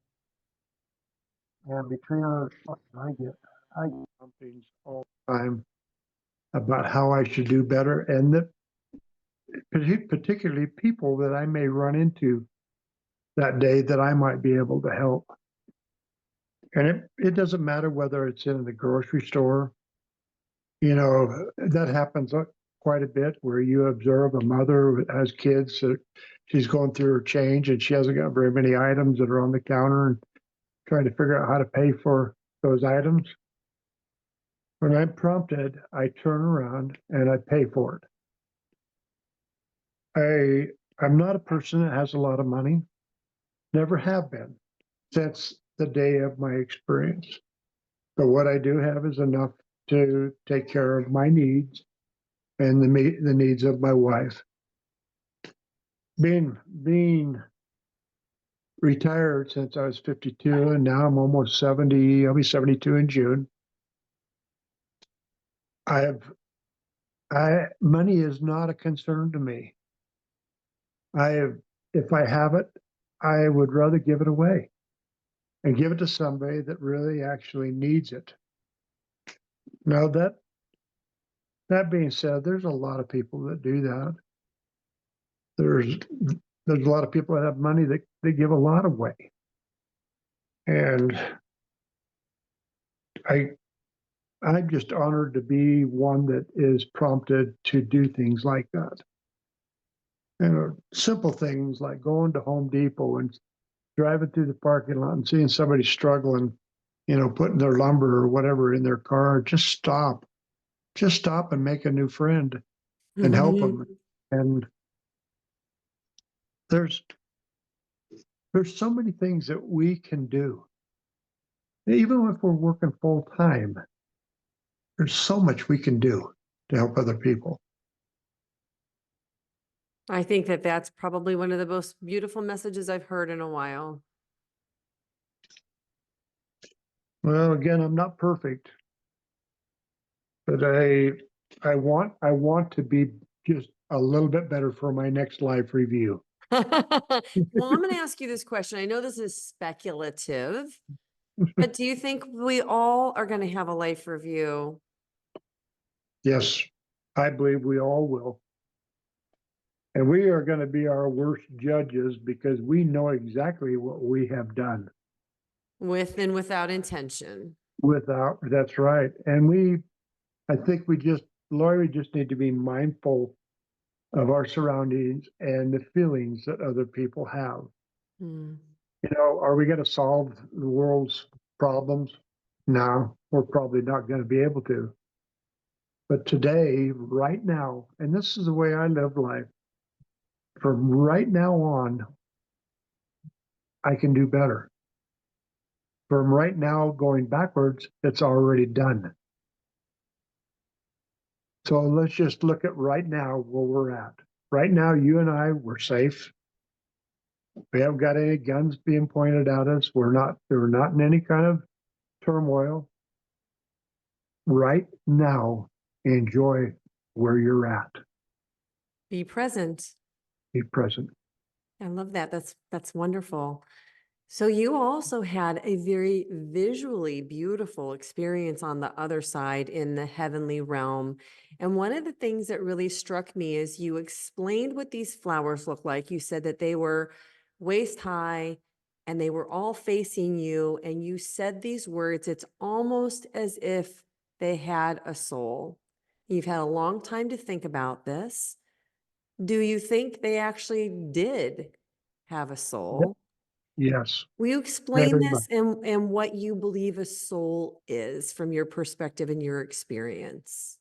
And between those, I get something all the time about how I should do better, and that particularly people that I may run into that day that I might be able to help. And it doesn't matter whether it's in the grocery store. You know, that happens quite a bit where you observe a mother who has kids that she's going through her change and she hasn't got very many items that are on the counter and trying to figure out how to pay for those items. When I'm prompted, I turn around and I pay for it. I'm not a person that has a lot of money, never have been since the day of my experience. But what I do have is enough to take care of my needs and the needs of my wife. Being retired since I was 52 and now I'm almost 70, I'll be 72 in June. Money is not a concern to me. If I have it, I would rather give it away and give it to somebody that really actually needs it. Now that being said, there's a lot of people that do that. There's a lot of people that have money that they give a lot away. And I'm just honored to be one that is prompted to do things like that. And simple things like going to Home Depot and driving through the parking lot and seeing somebody struggling, putting their lumber or whatever in their car. Just stop and make a new friend and help them. And there's so many things that we can do. Even if we're working full time, there's so much we can do to help other people. I think that that's probably one of the most beautiful messages I've heard in a while. Well, again, I'm not perfect, but I want to be just a little bit better for my next life review. Well, I'm going to ask you this question. I know this is speculative, but do you think we all are going to have a life review? Yes, I believe we all will. And we are going to be our worst judges because we know exactly what we have done. With and without intention. That's right. And I think Lori, just need to be mindful of our surroundings and the feelings that other people have. Are we going to solve the world's problems? No, we're probably not going to be able to. But today, right now, and this is the way I live life, from right now on, I can do better. From right now going backwards, it's already done. So let's just look at right now where we're at. Right now, you and I, we're safe. We haven't got any guns being pointed at us. We're not in any kind of turmoil. Right now, enjoy where you're at. Be present. Be present. I love that. That's wonderful. So you also had a very visually beautiful experience on the other side in the heavenly realm. And one of the things that really struck me is you explained what these flowers look like. You said that they were waist high and they were all facing you. And you said these words, it's almost as if they had a soul. You've had a long time to think about this. Do you think they actually did have a soul? Yes, Will you explain very much. this and what you believe a soul is from your perspective and your experience?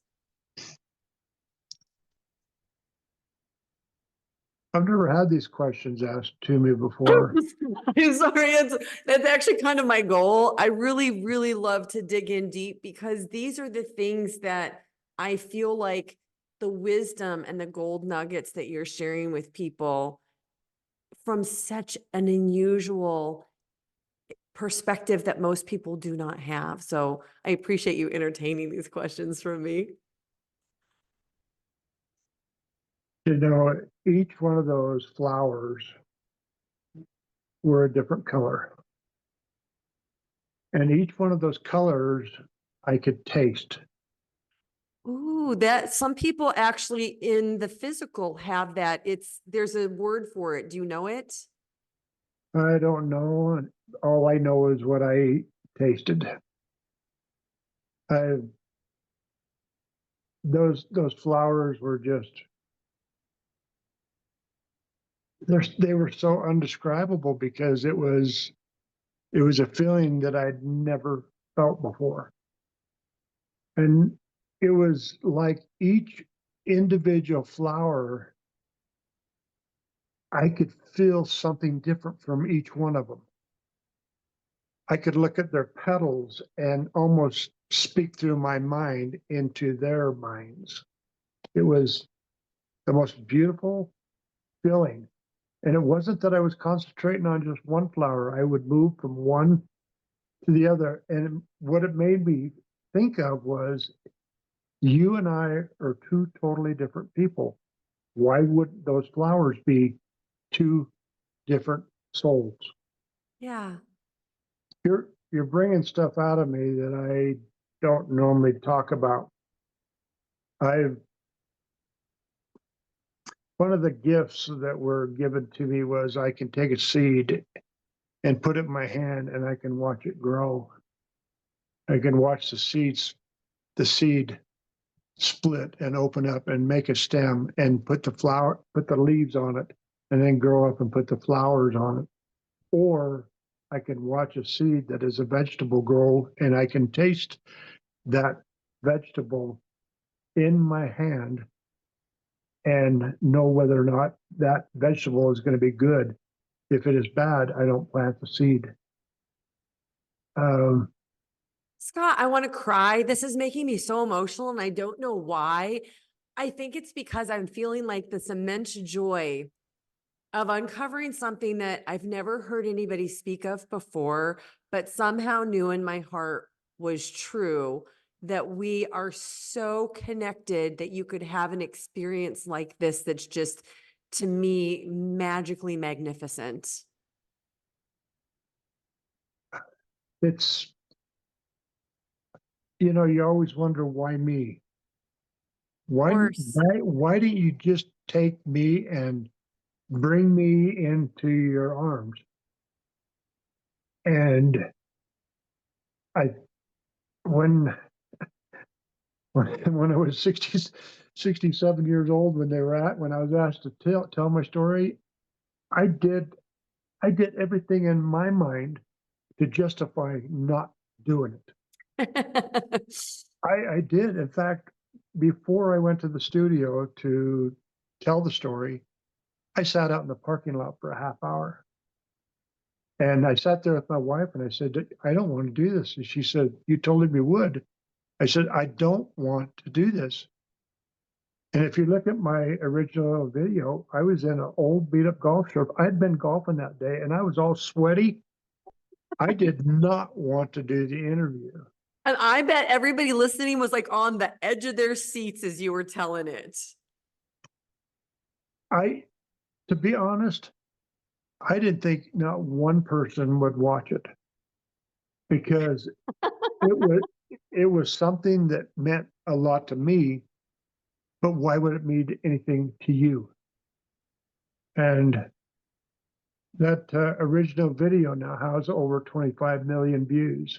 I've never had these questions asked to me before. I'm sorry, that's actually kind of my goal. I really, really love to dig in deep because these are the things that I feel like the wisdom and the gold nuggets that you're sharing with people from such an unusual perspective that most people do not have. So I appreciate you entertaining these questions from me. You know, each one of those flowers were a different color. And each one of those colors I could taste. Ooh, that some people actually in the physical have that. There's a word for it. Do you know it? I don't know. And all I know is what I tasted. I, those flowers were just they were so undescribable because it was a feeling that I'd never felt before. And it was like each individual flower, I could feel something different from each one of them. I could look at their petals and almost speak through my mind into their minds. It was the most beautiful feeling. And it wasn't that I was concentrating on just one flower. I would move from one to the other. And what it made me think of was you and I are two totally different people. Why would those flowers be two different souls? Yeah. You're bringing stuff out of me that I don't normally talk about. I've One of the gifts that were given to me was I can take a seed and put it in my hand and I can watch it grow. I can watch the seed split and open up and make a stem and put the leaves on it and then grow up and put the flowers on it. Or I can watch a seed that is a vegetable grow and I can taste that vegetable in my hand and know whether or not that vegetable is going to be good. If it is bad, I don't plant the seed. Um, Scott, I want to cry. This is making me so emotional and I don't know why. I think it's because I'm feeling like this immense joy of uncovering something that I've never heard anybody speak of before, but somehow knew in my heart was true, that we are so connected that you could have an experience like this that's just, to me, magically magnificent. it's, you always wonder why me? Of course. Why didn't you just take me and bring me into your arms? And I, when, when I was 67 years old, when I was asked to tell my story, I did, I did everything in my mind to justify not doing it. I did. In fact, before I went to the studio to tell the story, I sat out in the parking lot for a half hour. And I sat there with my wife and I said, I don't want to do this. And she said, you told me you would. I said, I don't want to do this. And if you look at my original video, I was in an old beat up golf shirt. I'd been golfing that day and I was all sweaty. I did not want to do the interview. And I bet everybody listening was like on the edge of their seats as you were telling it. To be honest, I didn't think not one person would watch it because it was something that meant a lot to me, but why would it mean anything to you? And that original video now has over 25 million views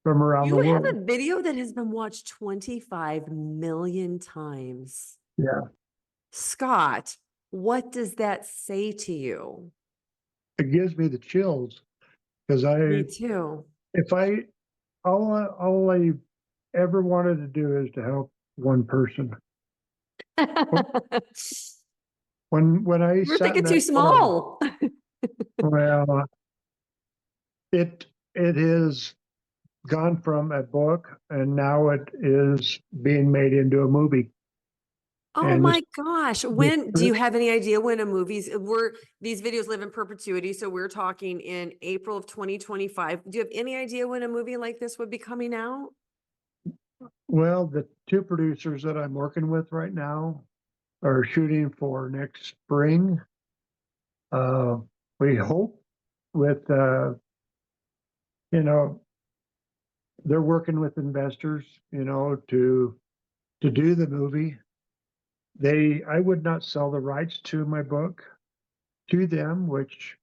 from around the You have world. a video that has been watched 25 million times. Yeah, Scott, what does that say to you? it gives me the chills because Me too. if I, all I ever wanted to do is to help one person. When I You're sat in thinking too that car, small. well, it has gone from a book and now it is being made into a movie. Oh And my gosh. When do you have any idea when a movie's these videos live in perpetuity? So we're talking in April of 2025. Do you have any idea when a movie like this would be coming out? well, the two producers that I'm working with right now are shooting for next spring. We hope with, you know, they're working with investors, to do the movie. I would not sell the rights to my book to them, which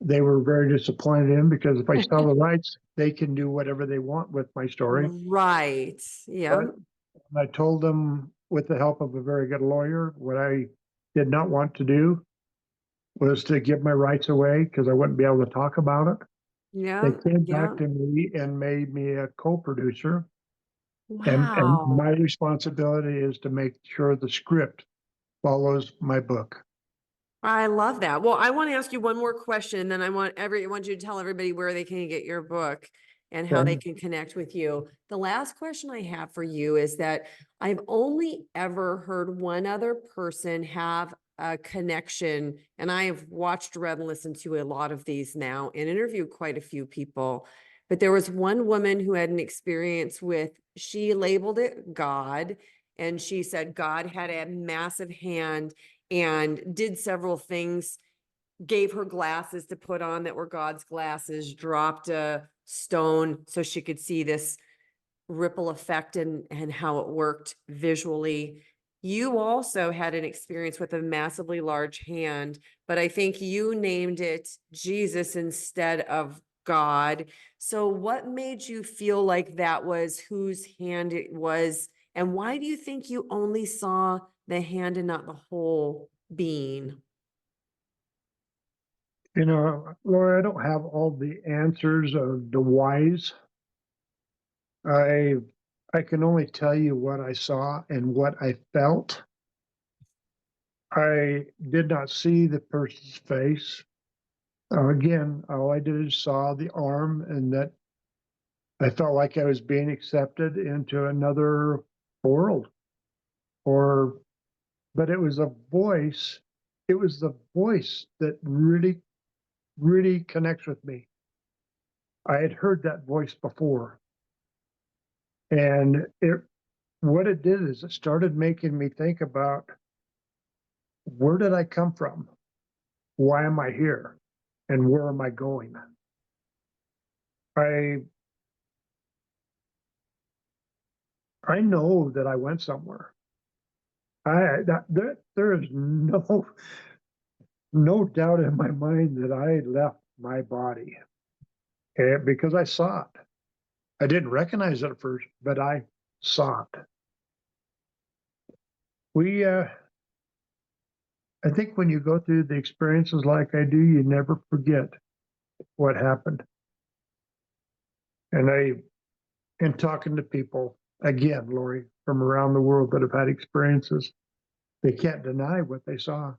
they were very disappointed in because if I sell the rights, they can do whatever they want with my story. Right. Yeah. But I told them with the help of a very good lawyer, what I did not want to do was to give my rights away because I wouldn't be able to talk about it. They Yeah. came Yeah. back to me and made me a co-producer. And Wow. my responsibility is to make sure the script follows my book. I love that. Well, I want to ask you one more question, then I want you to tell everybody where they can get your book and how they Okay. can connect with you. The last question I have for you is that I've only ever heard one other person have a connection, and I have watched, read, and listened to a lot of these now and interviewed quite a few people. But there was one woman who had an experience with, she labeled it God, and she said God had a massive hand and did several things, gave her glasses to put on that were God's glasses, dropped a stone so she could see this ripple effect and how it worked visually. You also had an experience with a massively large hand, but I think you named it Jesus instead of God. So what made you feel like that was whose hand it was? And why do you think you only saw the hand and not the whole being? Laura, I don't have all the answers of the whys. I I can only tell you what I saw and what I felt. I did not see the person's face. Again, all I did is saw the arm, and that I felt like I was being accepted into another world. Or, but it was a voice. It was the voice that really, really connects with me. I had heard that voice before, and what it did is it started making me think about where did I come from? Why am I here? And where am I going? I I know that I went somewhere. There is no doubt in my mind that I left my body, because I saw it. I didn't recognize it at first, but I saw it. We I think when you go through the experiences like I do, you never forget what happened. And in talking to people again, Lori, from around the world that have had experiences, they can't deny what they saw.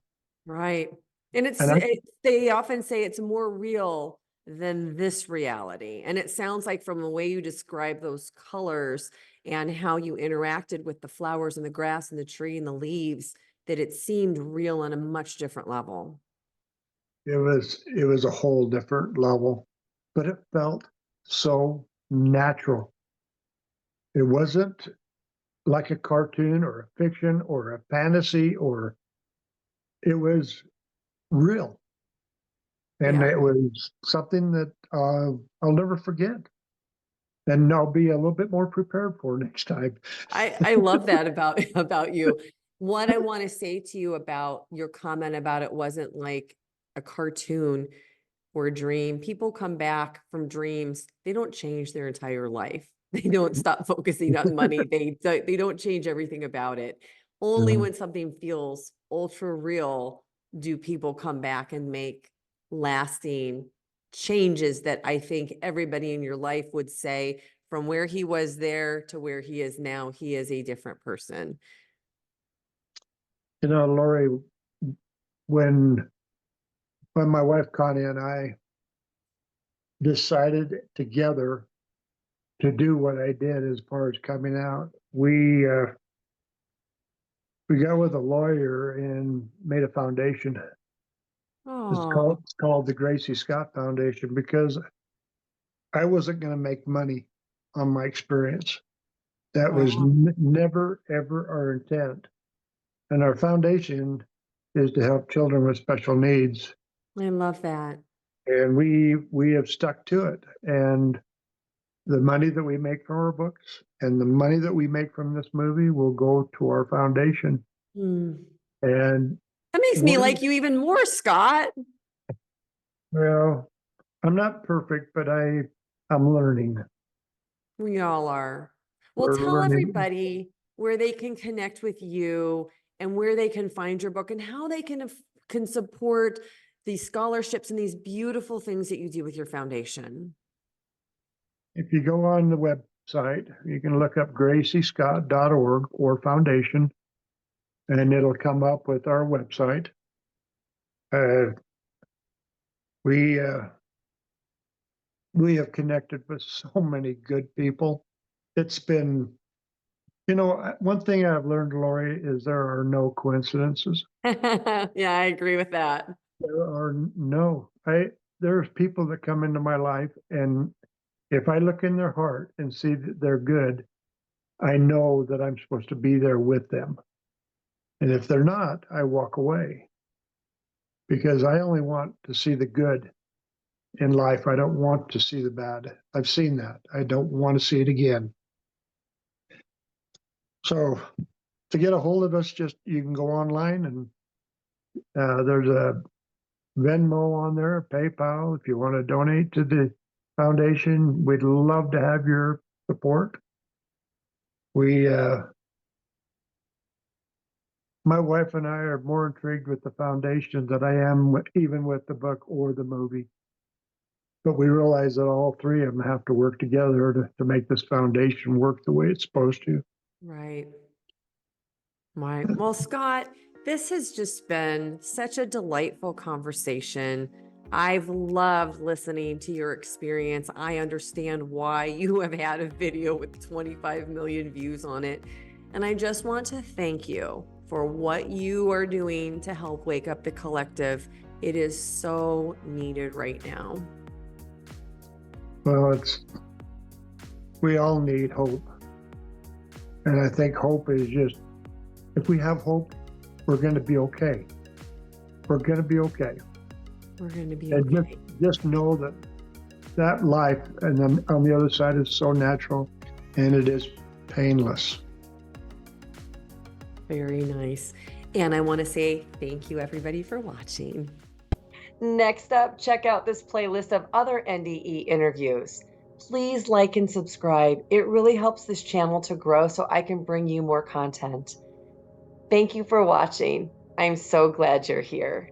Right. And And they often say it's more real than this reality. And it sounds like from the way you describe those colors, and how you interacted with the flowers and the grass and the tree and the leaves, that it seemed real on a much different level. It was a whole different level, but it felt so natural. It wasn't like a cartoon or a fiction or a fantasy, or it was real. And Yeah. it was something that I'll never forget. And I'll be a little bit more prepared for next time. I love that about you. What I want to say to you about your comment about it wasn't like a cartoon or a dream. People come back from dreams, they don't change their entire life. They don't stop focusing on money. They don't change everything about it. Only Mhm. when something feels ultra real do people come back and make lasting changes that I think everybody in your life would say, from where he was there to where he is now, he is a different person. You know, Lori, when my wife Connie and I decided together to do what I did as far as coming out, we got with a lawyer and made a foundation. Oh, It's called the Gracie Scott Foundation, because I wasn't going to make money on my experience. That was wow. never ever our intent. And our foundation is to help children with special needs, I love that. and we have stuck to it. And the money that we make from our books and the money that we make from this movie will go to our foundation. Hmm. And That makes me we're, like you even more, Scott. well, I'm not perfect, but I'm learning. We all are. Well, We're tell learning. everybody where they can connect with you and where they can find your book and how they can support these scholarships and these beautiful things that you do with your foundation. If you go on the website, you can look up graciescott.org or foundation, and it'll come up with our website. Uh, we uh, we have connected with so many good people. It's been, one thing I've learned, Lori, is there are no coincidences. Yeah, I agree with that. There are no, there's people that come into my life, and if I look in their heart and see that they're good, I know that I'm supposed to be there with them. And if they're not, I walk away, because I only want to see the good in life. I don't want to see the bad. I've seen that. I don't want to see it again. So to get a hold of us, just you can go online, and there's a Venmo on there, PayPal. If you want to donate to the foundation, we'd love to have your support. We, my wife and I are more intrigued with the foundation than I am even with the book or the movie. But we realize that all three of them have to work together to make this foundation work the way it's supposed to. Right. Right. Well, Scott, this has just been such a delightful conversation. I've loved listening to your experience. I understand why you have had a video with 25 million views on it. And I just want to thank you for what you are doing to help wake up the collective. It is so needed right now. Well, we all need hope. And I think hope is just, if we have hope, we're going to be okay. We're going to be okay. We're going to be And okay. just know that life and then on the other side is so natural, and it is painless. Very nice. And I want to say thank you, everybody, for watching. Next up, check out this playlist of other NDE interviews. Please like and subscribe. It really helps this channel to grow so I can bring you more content. Thank you for watching. I'm so glad you're here.